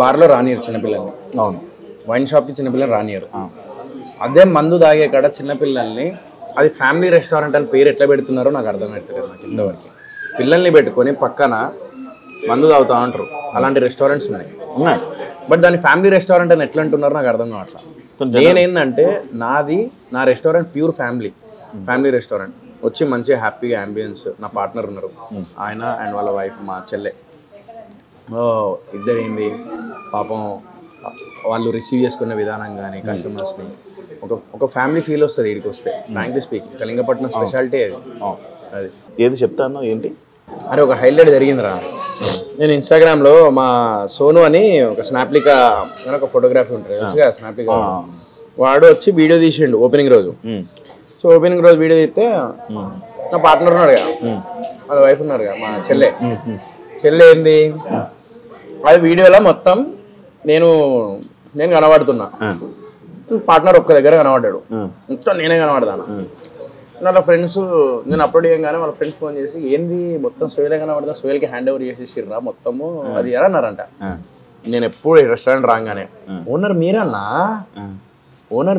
బార్లో రానియరు చిన్నపిల్లల్ని, అవును, వైన్ షాప్కి చిన్నపిల్లలు రానియరు. అదే మందు తాగే కాడ చిన్నపిల్లల్ని అది ఫ్యామిలీ రెస్టారెంట్ అని పేరు ఎట్లా పెడుతున్నారో నాకు అర్థం అవుతుంది. నాకు ఇంతవరకు పిల్లల్ని పెట్టుకొని పక్కన మందు తాగుతా అంటారు. అలాంటి రెస్టారెంట్స్ ఉన్నాయి. బట్ దాన్ని ఫ్యామిలీ రెస్టారెంట్ అని ఎట్లా అంటున్నారో నాకు అర్థం కావట్లా. నేనేందంటే నా రెస్టారెంట్ ప్యూర్ ఫ్యామిలీ రెస్టారెంట్. వచ్చి మంచిగా హ్యాపీగా అంబియన్స్, నా పార్ట్నర్ ఉన్నారు, ఆయన అండ్ వాళ్ళ వైఫ్, మా చెల్లె. ఇద్దరు ఏంది పాపం వాళ్ళు రిసీవ్ చేసుకునే విధానం కానీ కస్టమర్స్ని ఒక ఫ్యామిలీ ఫీల్ వస్తుంది వీడికి వస్తే. ఫ్రాంక్లీ స్పీకింగ్ కళింగపట్నం స్పెషాలిటీ అది. ఏది చెప్తాను ఏంటి? అరే ఒక హైలైట్ జరిగిందిరా. నేను ఇన్స్టాగ్రామ్లో మా సోను అని ఒక స్నాప్లికా అని ఒక ఫోటోగ్రఫీ ఉంటుంది కదా, స్నాప్లికా, వాడు వచ్చి వీడియో తీసిండు ఓపెనింగ్ రోజు. సో ఓపెనింగ్ రోజు వీడియో తీస్తే నా పార్ట్నర్ ఉన్నాడు కదా, వాళ్ళ వైఫ్ ఉన్నారు కదా, మా చెల్లె ఏంది అది వీడియోలో మొత్తం నేను కనబడుతున్నా, పార్ట్నర్ ఒక్క దగ్గర కనబడ్డాడు, మొత్తం నేనే కనబడతాను. వాళ్ళ ఫ్రెండ్స్ నేను అప్లోడ్ చేయగానే వాళ్ళ ఫ్రెండ్స్ ఫోన్ చేసి ఏంది మొత్తం సోయలే కనబడతా, సోయల్కి హ్యాండ్ ఓవర్ చేసేసిర్రా మొత్తము అది ఎలా అన్నారంట. నేను ఎప్పుడు రెస్టారెంట్ రాగానే ఓనర్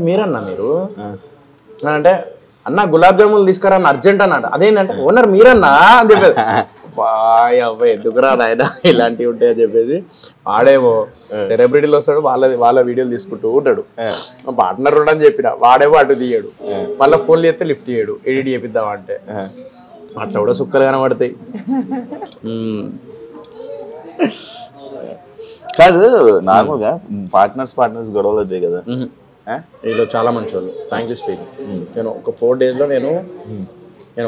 మీరన్నా మీరు అంటే అన్న గులాబ్ జాములు తీసుకురా అన్న అర్జెంట్ అన్నట్టు. అదేంటంటే ఓనర్ మీరన్నా అని చెప్పేది. బాయ్ అబ్బాయి ఎందుకురా నాయన ఇలాంటివి ఉంటాయని చెప్పేసి వాడేమో సెలబ్రిటీలు వస్తాడు, వాళ్ళ వీడియోలు తీసుకుంటూ ఉంటాడు. మా పార్ట్నర్ అని చెప్పిన వాడేమో అటు తీయడు, మళ్ళీ ఫోన్లు చేస్తే లిఫ్ట్ చేయడు, ఎడిట్ చేపిద్దామంటే. అట్లా కూడా సుక్కలు కనబడతాయి. కాదు నార్మల్గా పార్ట్నర్స్ గొడవలు అవుతాయి కదా, వీళ్ళు చాలా మంచి వాళ్ళు, ఫ్రాంక్లీ స్పీకింగ్. నేను ఒక 4 daysలో నేను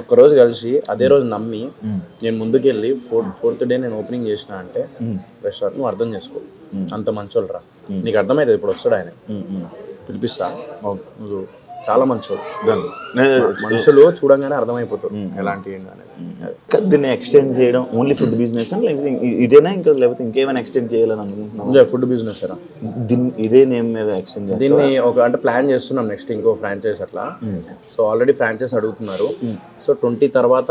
ఒక్కరోజు కలిసి అదే రోజు నమ్మి నేను ముందుకెళ్ళి 4th day నేను ఓపెనింగ్ చేసిన అంటే రెస్టారెంట్ నువ్వు అర్థం చేసుకో, అంత మంచోళ్ళు రా. నీకు అర్థమవుతుంది ఇప్పుడు వస్తాడు ఆయన, పిలిపిస్తా, నువ్వు చాలా మంచోళ్ళు. మనుషులు చూడంగానే అర్థమైపోతారు ఎలాంటి దీన్ని ఎక్స్టెండ్ చేయడం ఓన్లీ ఫుడ్ బిజినెస్ లేకపోతే ఇదేనా ఇంకా లేకపోతే ఇంకేమైనా ఎక్స్టెండ్ చేయాలని అనుకుంటున్నాం? ఫుడ్ బిజినెస్ దీన్ని ఇదే నేమ్ మీద ఎక్స్టెండ్ చేస్తాం. దీన్ని ఒక అంటే ప్లాన్ చేస్తున్నాం నెక్స్ట్ ఇంకో ఫ్రాంచైజ్ అట్లా. సో ఆల్రెడీ ఫ్రాంచైజ్ అడుగుతున్నారు. సో 20 తర్వాత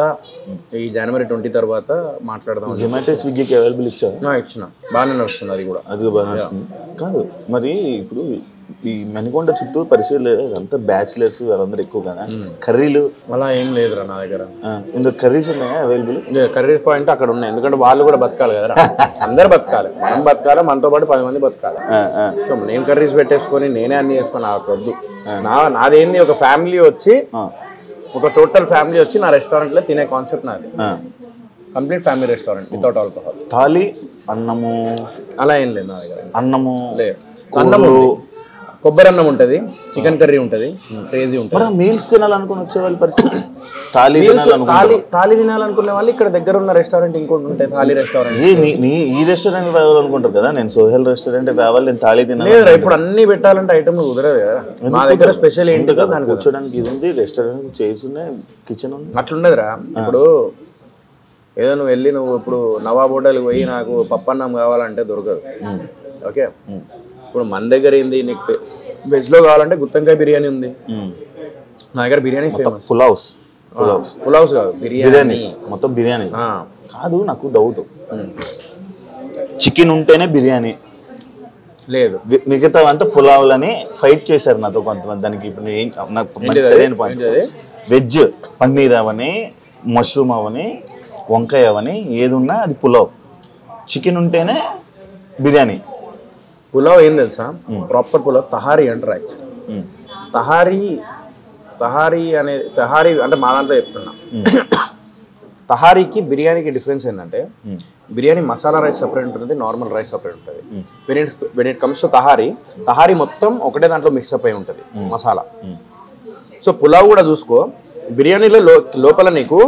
ఈ January 20 తర్వాత మాట్లాడదాం. జొమాటో స్విగ్గీకి అవైలబుల్ ఇచ్చిన బాగానే నడుస్తుంది, అది కూడా బాగా నడుస్తుంది. కాదు మరి ఇప్పుడు ఈ మణికొండ చుట్టూ పరిచయం అంతా బ్యాచిలర్స్ వాళ్ళందరూ ఎక్కువ కదా, కర్రీలు అలా ఏం లేదురా నా దగ్గర. ఇందులో కర్రీస్ ఉన్నాయా అవైలబుల్? కర్రీ పాయింట్ అక్కడ ఉన్నాయి, ఎందుకంటే వాళ్ళు కూడా బతకాలి కదా, అందరు బతకాలి, మనం బతకాలి, మనతో పాటు 10 మంది బతకాలి. నేను కర్రీస్ పెట్టేసుకొని నేనే అన్ని చేసుకొని వద్దు. నాదేంది ఒక ఫ్యామిలీ వచ్చి, ఒక టోటల్ ఫ్యామిలీ వచ్చి నా రెస్టారెంట్లో తినే కాన్సెప్ట్ నాది. Complete family restaurant without alcohol. Thali అన్నము అలా ఏం లేదు నా దగ్గర. అన్నము లేదు, అన్నము కొబ్బరి అన్నం ఉంటుంది, చికెన్ కర్రీ ఉంటుంది, క్రేజీ ఉంటుంది. మీల్స్ తినాలనుకుని వచ్చే వాళ్ళ పరిస్థితి, థాలీ తినాలనుకునే వాళ్ళు ఇక్కడ దగ్గర ఉన్న రెస్టారెంట్ ఇంకోటి ఉంటాయి, థాలీ రెస్టారెంట్. ఈ రెస్టారెంట్ రావాలనుకుంటారు కదా, నేను సోహెల్ రెస్టారెంట్ రావాలి, నేను థాలీ తినాలి. ఇప్పుడు అన్ని పెట్టాలంటే ఐటమ్ కుదరదు కదా. మా దగ్గర స్పెషల్ ఏంటి కదా, దానికి కూర్చోడానికి ఇది ఉంది, రెస్టారెంట్ చైర్స్ ఉన్నాయి, కిచెన్ ఉంది. అట్లుండదురా. ఇప్పుడు ఏదో నువ్వు వెళ్ళి నువ్వు ఇప్పుడు నవాబ్ హోటల్కి పోయి నాకు పప్పన్నం కావాలంటే దొరకదు. ఓకే, ఇప్పుడు మన దగ్గర ఏంది, నీకు వెజ్లో కావాలంటే గుత్తంకాయ బిర్యానీ ఉంది, నా దగ్గర బిర్యానీ ఫేమస్. పులావ్స్ కాదు, బిర్యానీ మొత్తం బిర్యానీ కాదు. నాకు డౌట్, చికెన్ ఉంటేనే బిర్యానీ లేదు, మిగతా అంతా పులావులని ఫైట్ చేశారు నాతో కొంతమంది. దానికి ఇప్పుడు నాకు సరైన పాయింట్, వెజ్ పన్నీర్ అవని, మష్రూమ్ అవని, వంకాయ అవని ఏది ఉన్నా అది పులావ్, చికెన్ ఉంటేనే బిర్యానీ. పులావ్ ఏం తెలుసా, ప్రాపర్ పులావ్ తహారీ అంటారు యాక్చువల్లీ. తహారీ అంటే మా దాంట్లో చెప్తున్నా. తహారీకి బిర్యానీకి డిఫరెన్స్ ఏంటంటే, బిర్యానీ మసాలా రైస్ సపరేట్ ఉంటుంది, నార్మల్ రైస్ సపరేట్ ఉంటుంది. When it comes to tahari మొత్తం ఒకటే దాంట్లో మిక్సప్ అయి ఉంటుంది మసాలా. సో పులావ్ కూడా చూసుకో, బిర్యానీలో లోపల నీకు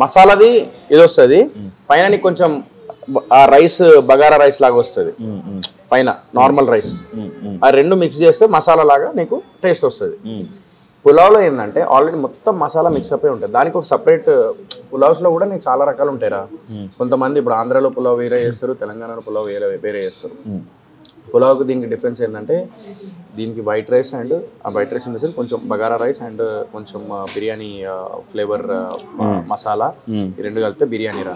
మసాలాది ఇది వస్తుంది, పైన నీకు కొంచెం ఆ రైస్ బగారా రైస్ లాగా వస్తుంది, పైన నార్మల్ రైస్. ఆ రెండు మిక్స్ చేస్తే మసాలా లాగా నీకు టేస్ట్ వస్తుంది. పులావ్లో ఏంటంటే ఆల్రెడీ మొత్తం మసాలా మిక్సప్ అయి ఉంటుంది, దానికి ఒక సపరేట్. పులావ్స్లో కూడా నీకు చాలా రకాలు ఉంటాయిరా. కొంతమంది ఇప్పుడు ఆంధ్రాలో పులావ్ వేరే చేస్తారు, తెలంగాణలో పులావ్ వేరే చేస్తారు. పులావ్కి దీనికి డిఫరెన్స్ ఏంటంటే, దీనికి వైట్ రైస్ అండ్ ఆ white rice in the sense కొంచెం బగారా రైస్ అండ్ కొంచెం బిర్యానీ ఫ్లేవర్ మసాలా, ఈ రెండు కలిపితే బిర్యానీ రా.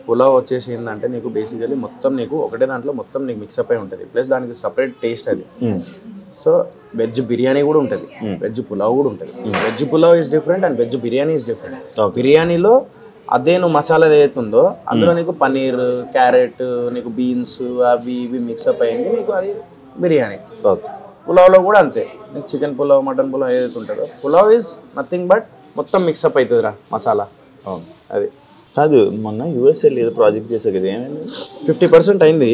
పులావ్ వచ్చేసి ఏంటంటే నీకు బేసికలీ మొత్తం నీకు ఒకటే దాంట్లో మొత్తం నీకు మిక్సప్ అయి ఉంటుంది, ప్లస్ దానికి సపరేట్ టేస్ట్ అది. సో వెజ్ బిర్యానీ కూడా ఉంటుంది, వెజ్ పులావ్ కూడా ఉంటుంది. Veg pulao is different and veg biryani is different. బిర్యానీలో అదే నువ్వు మసాలా ఏదైతుందో అందులో నీకు పన్నీర్, క్యారెట్, నీకు బీన్స్ అవి ఇవి మిక్సప్ అయ్యింది, నీకు అది బిర్యానీ. పులావ్లో కూడా అంతే, నీకు చికెన్ పులావ్, మటన్ పులావ్ ఏదైతే ఉంటుందో, పులావ్ ఈజ్ నథింగ్ బట్ మొత్తం మిక్సప్ అవుతుందిరా మసాలా. అది కాదు, మొన్న యూఎస్ఏ ఏదో ప్రాజెక్ట్ చేసా కదా, ఏమైంది? 50% అయింది.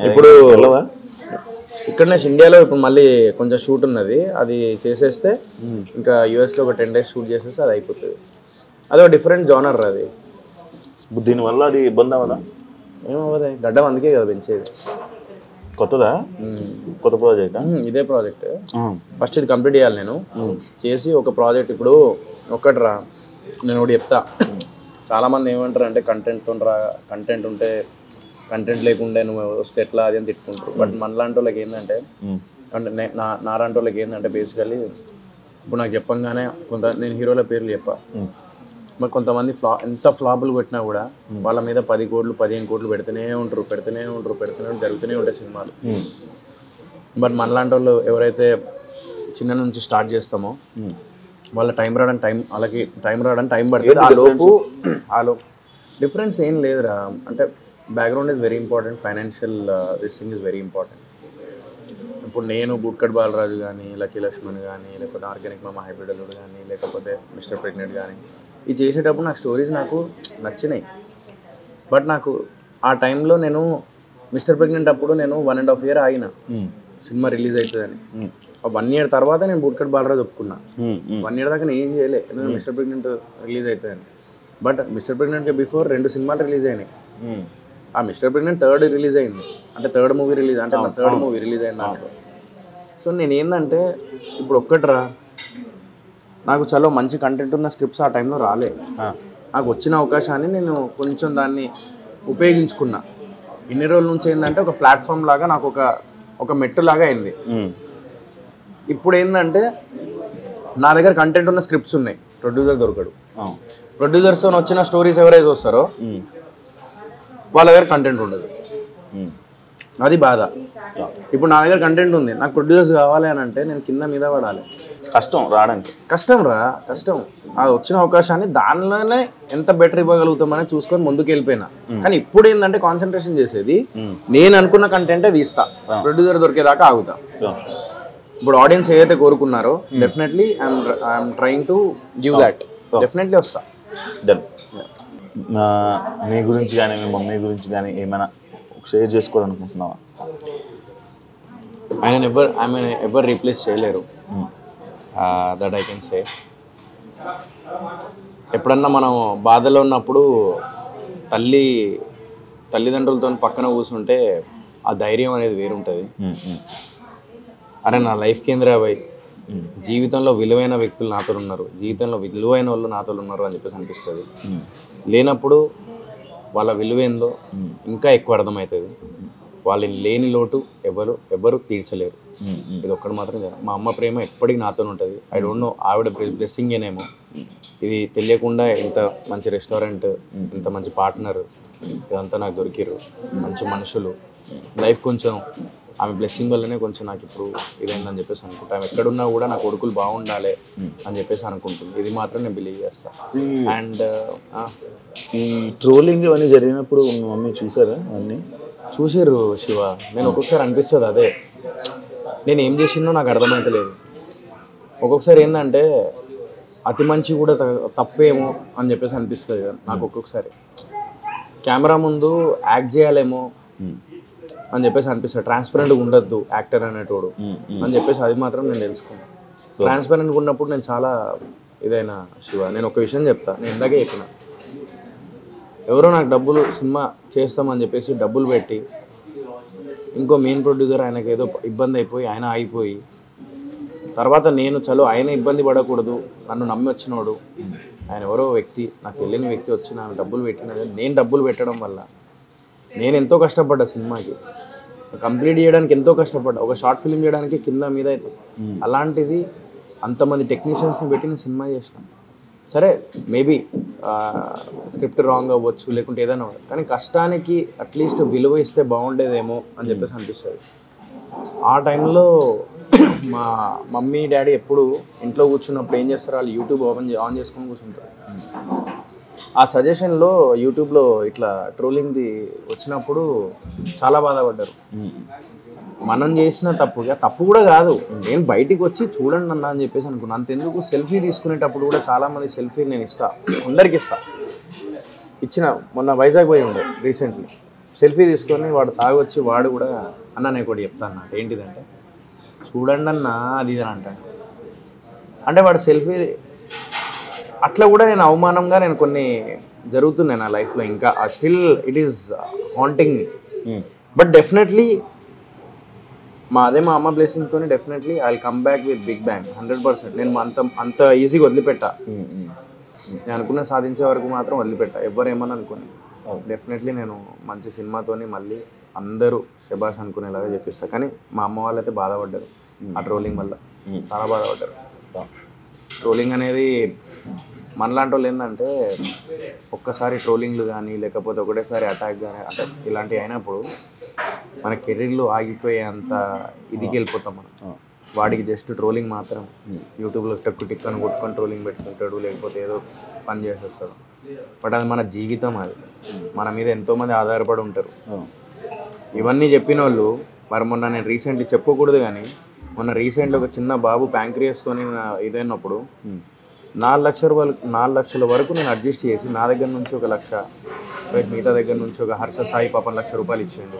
ఇప్పుడు ఇక్కడనే ఇండియాలో ఇప్పుడు మళ్ళీ కొంచెం షూట్ ఉన్నది, అది చేసేస్తే ఇంకా యూఎస్లో ఒక 10 days షూట్ చేసేస్తే అది అయిపోతుంది. అదో డిఫరెంట్ జోనర్ అది. దీనివల్ల అది ఇబ్బంది అవ్వదా? ఏమవ్వదు, గడ్డం అందుకే కదా పెంచేది. కొత్తదా? కొత్త ప్రాజెక్ట్? ఇదే ప్రాజెక్ట్. ఫస్ట్ ఇది కంప్లీట్ చేయాలి నేను, చేసి ఒక ప్రాజెక్ట్. ఇప్పుడు ఒక్కటి రా, నేను ఒకటి చెప్తా. చాలామంది ఏమంటారు అంటే కంటెంట్ ఉంటే కంటెంట్ లేకుండా నువ్వు వస్తే ఎట్లా అది అని తిట్టుకుంటారు. బట్ మనలాంటి వాళ్ళకి ఏంటంటే, అంటే నాలాంటి వాళ్ళకి ఏంటంటే బేసికలీ ఇప్పుడు నాకు చెప్పంగానే నేను హీరోల పేర్లు చెప్పా, మరి కొంతమంది ఎంత ఫ్లాపులు కొట్టినా కూడా వాళ్ళ మీద 10 కోట్లు 15 కోట్లు పెడుతూనే ఉంటారు జరుగుతూనే ఉంటాయి సినిమాలు. బట్ మనలాంటి వాళ్ళు ఎవరైతే చిన్న నుంచి స్టార్ట్ చేస్తామో వాళ్ళ వాళ్ళకి టైం రావడానికి టైం పడుతుంది. ఆ లోపు డిఫరెన్స్ ఏం లేదురా. అంటే background is very important, financial this thing is very important. ఇప్పుడు నేను బుక్కడ్ బాలరాజు కానీ, లక్కీ లక్ష్మణ్ కానీ, లేకపోతే ఆర్గానిక్ మామ హైబ్రిడ్ అల్లుడు కానీ, లేకపోతే మిస్టర్ ప్రెగ్నెంట్ కానీ, ఇది చేసేటప్పుడు నాకు స్టోరీస్ నాకు నచ్చినాయి. బట్ నాకు ఆ టైంలో నేను మిస్టర్ ప్రెగ్నెంట్ అప్పుడు నేను 1.5 year ఆగిన. సినిమా రిలీజ్ అవుతుందని. 1 year తర్వాత నేను బూట్కట్ బాలరాజు ఒప్పుకున్నా. 1 year దాకా నేను ఏం చేయలే, ఎందుకంటే మిస్టర్ ప్రెగ్నెంట్ రిలీజ్ అవుతుందని. బట్ మిస్టర్ ప్రెగ్నెంట్కి బిఫోర్ 2 సినిమాలు రిలీజ్ అయినాయి. ఆ మిస్టర్ ప్రెగ్నెంట్ 3rd రిలీజ్ అయింది, అంటే 3rd మూవీ రిలీజ్, అంటే నా 3rd మూవీ రిలీజ్ అయింది దాంట్లో. సో నేను ఏంటంటే ఇప్పుడు ఒక్కట్రా, నాకు చాలా మంచి కంటెంట్ ఉన్న స్క్రిప్ట్స్ ఆ టైంలో రాలే. నాకు వచ్చిన అవకాశాన్ని నేను కొంచెం దాన్ని ఉపయోగించుకున్నా. ఇన్ని రోజుల నుంచి ఏంటంటే ఒక ప్లాట్ఫామ్ లాగా నాకు ఒక మెట్టు లాగా అయింది. ఇప్పుడు ఏంటంటే నా దగ్గర కంటెంట్ ఉన్న స్క్రిప్ట్స్ ఉన్నాయి, ప్రొడ్యూసర్ దొరకడు. ప్రొడ్యూసర్స్తో వచ్చిన స్టోరీస్ ఎవరైతే వస్తారో వాళ్ళ దగ్గర కంటెంట్ ఉండదు, అది బాధ. ఇప్పుడు నా దగ్గర కంటెంట్ ఉంది, నాకు ప్రొడ్యూసర్స్ కావాలి అని అంటే నేను కింద మీద పడాలి, కష్టం రావడానికి. కష్టం. అది వచ్చిన అవకాశాన్ని దానిలోనే ఎంత బెటర్ ఇవ్వగలుగుతామని చూసుకొని ముందుకు వెళ్ళిపోయినా. కానీ ఇప్పుడు ఏంటంటే కాన్సన్ట్రేషన్ చేసేది నేను అనుకున్న కంటెంటే తీస్తా, ప్రొడ్యూసర్ దొరికేదాకా ఆగుతా. ఇప్పుడు ఆడియన్స్ ఏదైతే కోరుకున్నారో definitely I'm trying to give that, definitely వస్తా. డన్. మీ గురించి కానీ మీ మమ్మీ గురించి కానీ ఏమైనా షేర్ చేసుకోవాలనుకుంటున్నావా? ఆయన ఎవరు రీప్లేస్ చేయలేరు, దట్ ఐ కెన్ సే. ఎప్పుడన్నా మనం బాధలో ఉన్నప్పుడు తల్లిదండ్రులతో పక్కన కూర్చుంటే ఆ ధైర్యం అనేది వేరుంటుంది. అరే నా లైఫ్ కేంద్రమై జీవితంలో విలువైన వ్యక్తులు నాతో ఉన్నారు, జీవితంలో విలువైన వాళ్ళు నాతో ఉన్నారు అని చెప్పేసి అనిపిస్తుంది. లేనప్పుడు వాళ్ళ విలువేందో ఇంకా ఎక్కువ అర్థమవుతుంది. వాళ్ళని లేని లోటు ఎవరు తీర్చలేరు. ఇది ఒక్కటి మాత్రం మా అమ్మ ప్రేమ ఎప్పటికీ నాతో ఉంటుంది. ఐ డోంట్ నో ఆవిడ బ్లెస్సింగ్ ఏనేమో, ఇది తెలియకుండా ఇంత మంచి రెస్టారెంట్, ఇంత మంచి పార్ట్నర్, ఇదంతా నాకు దొరికిరు. మంచి మనుషులు, లైఫ్ కొంచెం ఆమె బ్లెస్సింగ్ వల్లనే కొంచెం నాకు ఇప్పుడు ఇదైందని చెప్పేసి అనుకుంటా. ఆమె ఎక్కడున్నా కూడా నా కొడుకులు బాగుండాలి అని చెప్పేసి అనుకుంటుంది. ఇది మాత్రం నేను బిలీవ్ చేస్తాను. అండ్ ఈ ట్రోలింగ్ ఇవన్నీ జరిగినప్పుడు మీ మమ్మీ చూసారా? అన్నీ చూసారు శివ. నేను ఒక్కొక్కసారి అనిపిస్తుంది అదే, నేను ఏం చేసినో నాకు అర్థమవుతలేదు. ఒక్కొక్కసారి ఏంటంటే అతి మంచి కూడా తప్పేమో అని చెప్పేసి అనిపిస్తుంది నాకు. ఒక్కొక్కసారి కెమెరా ముందు యాక్ట్ చేయాలేమో అని చెప్పేసి అనిపిస్తుంది. ట్రాన్స్పరెంట్గా ఉండొద్దు యాక్టర్ అనేటోడు అని చెప్పేసి అది మాత్రం నేను తెలుసుకున్నాను. ట్రాన్స్పరెంట్గా ఉన్నప్పుడు నేను చాలా ఇదైనా శివ. నేను ఒక విషయం చెప్తా, నేను ఇందాకే చెప్పిన, ఎవరో నాకు డబ్బులు సినిమా చేస్తామని చెప్పేసి డబ్బులు పెట్టి ఇంకో మెయిన్ ప్రొడ్యూసర్ ఆయనకు ఏదో ఇబ్బంది అయిపోయి ఆయన ఆగిపోయి, తర్వాత నేను ఆయన ఇబ్బంది పడకూడదు, నన్ను నమ్మి వచ్చినోడు ఆయన ఎవరో వ్యక్తి, నాకు తెలియని వ్యక్తి వచ్చి నాకు డబ్బులు పెట్టినది. నేను డబ్బులు పెట్టడం వల్ల నేను ఎంతో కష్టపడ్డా, సినిమాకి కంప్లీట్ చేయడానికి ఎంతో కష్టపడ్డా, ఒక షార్ట్ ఫిల్మ్ చేయడానికి కింద మీద అవుతుంది. అలాంటిది అంతమంది టెక్నీషియన్స్ని పెట్టి నేను సినిమా చేసిన. సరే మేబీ స్క్రిప్ట్ రాంగ్ అవ్వచ్చు, లేకుంటే ఏదైనా, కానీ కష్టానికి అట్లీస్ట్ విలువ ఇస్తే బాగుండేదేమో అని చెప్పేసి అనిపిస్తుంది. ఆ టైంలో మా మమ్మీ డాడీ ఎప్పుడు ఇంట్లో కూర్చున్నప్పుడు ఏం చేస్తారు, వాళ్ళు యూట్యూబ్ ఆన్ చేసుకొని కూర్చుంటారు. ఆ సజెషన్లో యూట్యూబ్లో ఇట్లా ట్రోలింగ్ది వచ్చినప్పుడు చాలా బాధపడ్డారు. మనం చేసిన తప్పు కూడా కాదు, నేను బయటికి వచ్చి చూడండి అన్న అని చెప్పేసి అనుకున్నాను. అంతెందుకు సెల్ఫీ తీసుకునేటప్పుడు కూడా చాలామంది సెల్ఫీ నేను అందరికి ఇచ్చిన. మొన్న వైజాగ్ పోయి ఉండే రీసెంట్లీ, సెల్ఫీ తీసుకొని వాడు తాగొచ్చి వాడు కూడా అన్న నేను కూడా చెప్తాను అన్నట్టు. ఏంటిదంటే చూడండి అన్న అది ఇది అని అంటాను. అంటే వాడు సెల్ఫీ అట్లా కూడా నేను అవమానంగా నేను కొన్ని జరుగుతున్నాయి నా లైఫ్లో. ఇంకా still it is haunting me. But definitely మా అమ్మ బ్లెస్సింగ్తో definitely I will come back with big bang 100%. నేను అంత ఈజీగా వదిలిపెట్టా. నేను అనుకున్న సాధించే వరకు మాత్రం వదిలిపెట్టా, ఎవరేమని అనుకుని. డెఫినెట్లీ నేను మంచి సినిమాతోని మళ్ళీ అందరూ శబాష్ అనుకునేలాగా చెప్పిస్తాను. కానీ మా అమ్మ వాళ్ళైతే బాధపడ్డారు ఆ ట్రోలింగ్ వల్ల, చాలా బాధపడ్డారు. ట్రోలింగ్ అనేది మనలాంటి వాళ్ళు ఏంటంటే ఒక్కసారి ట్రోలింగ్లు కానీ లేకపోతే ఒకటేసారి అటాక్ కానీ అంటే ఇలాంటివి అయినప్పుడు మన కెరీర్లో ఆగిపోయే అంత ఇదికి వెళ్ళిపోతాం మనం. వాడికి జస్ట్ ట్రోలింగ్ మాత్రం యూట్యూబ్లో టిక్ అని కొట్టుకొని ట్రోలింగ్ పెట్టుకుంటాడు, లేకపోతే ఏదో పని చేసేస్తాడు. బట్ అది మన జీవితం, అది మన మీద ఎంతోమంది ఆధారపడి ఉంటారు. ఇవన్నీ చెప్పిన వాళ్ళు మరి మొన్న నేను రీసెంట్లీ చెప్పుకోకూడదు కానీ మొన్న రీసెంట్లీ ఒక చిన్న బాబు ప్యాంక్రియాస్తో ఇదైనప్పుడు 4 లక్షల వరకు నేను అడ్జస్ట్ చేసి నా దగ్గర నుంచి 1 లక్ష, మిగతా దగ్గర నుంచి ఒక హర్ష సాయి పాపం ₹1,00,000 ఇచ్చిండు,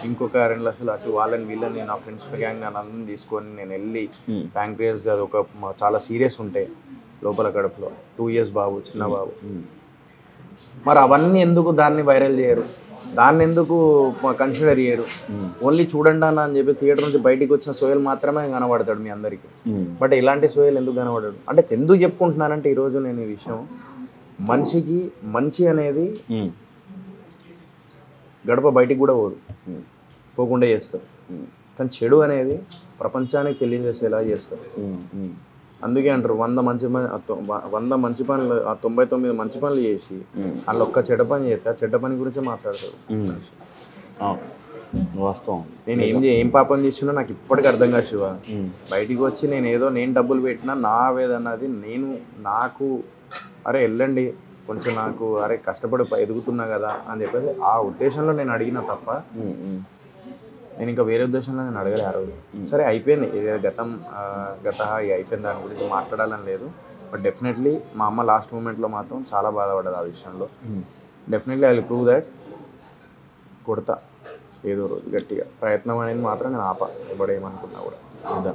ఇంకొక 2 లక్షలు అటు వాళ్ళని వీళ్ళని నా ఫ్రెండ్స్ గ్యాంగ్ నన్ను అందరిని తీసుకొని నేను వెళ్ళి ప్యాంక్రియాస్ అది ఒక చాలా సీరియస్ ఉంటే లోపల కడుపులో 2 years బాబు, చిన్న బాబు. మరి అవన్నీ ఎందుకు దాన్ని వైరల్ చేయరు, దాన్ని ఎందుకు కన్సిడర్ చేయరు? ఓన్లీ చూడండి అన్న అని చెప్పి థియేటర్ నుంచి బయటికి వచ్చిన సోయల్ మాత్రమే కనబడతాడు మీ అందరికీ. బట్ ఇలాంటి సోయల్ ఎందుకు కనబడాడు అంటే ఎందుకు చెప్పుకుంటున్నానంటే ఈరోజు నేను ఈ విషయం, మనిషికి మంచి అనేది గడప బయటికి కూడా పోకుండా చేస్తారు, కానీ చెడు అనేది ప్రపంచానికి తెలియజేసేలా చేస్తారు. అందుకే అంటారు 100 మంచి పనులు 99 మంచి పనులు చేసి వాళ్ళు ఒక్క చెడ్డ పని చేస్తే ఆ చెడ్డ పని గురించే మాట్లాడతారు. వాస్తవం. నేను ఏం పాపం చేసినా నాకు ఇప్పటికీ అర్థం కాదు శివ. బయటికి వచ్చి నేను డబ్బులు పెట్టినా నా వేదన్నది నాకు అరే వెళ్ళండి కొంచెం నాకు అరే కష్టపడి ఎదుగుతున్నా కదా అని చెప్పేసి ఆ ఉద్దేశంలో నేను అడిగిన తప్ప నేను ఇంకా వేరే ఉద్దేశంలో నేను అడగలే ఆ రోజు. సరే అయిపోయింది, గత అయిపోయింది, దాని గురించి మాట్లాడాలని లేదు. బట్ డెఫినెట్లీ మా అమ్మ లాస్ట్ మూమెంట్లో మాత్రం చాలా బాధపడ్డది ఆ విషయంలో. Definitely I will prove that, కొడతా ఏదో రోజు గట్టిగా. ప్రయత్నం అనేది మాత్రం నేను ఆపా, ఎవడేమనుకున్నా కూడా.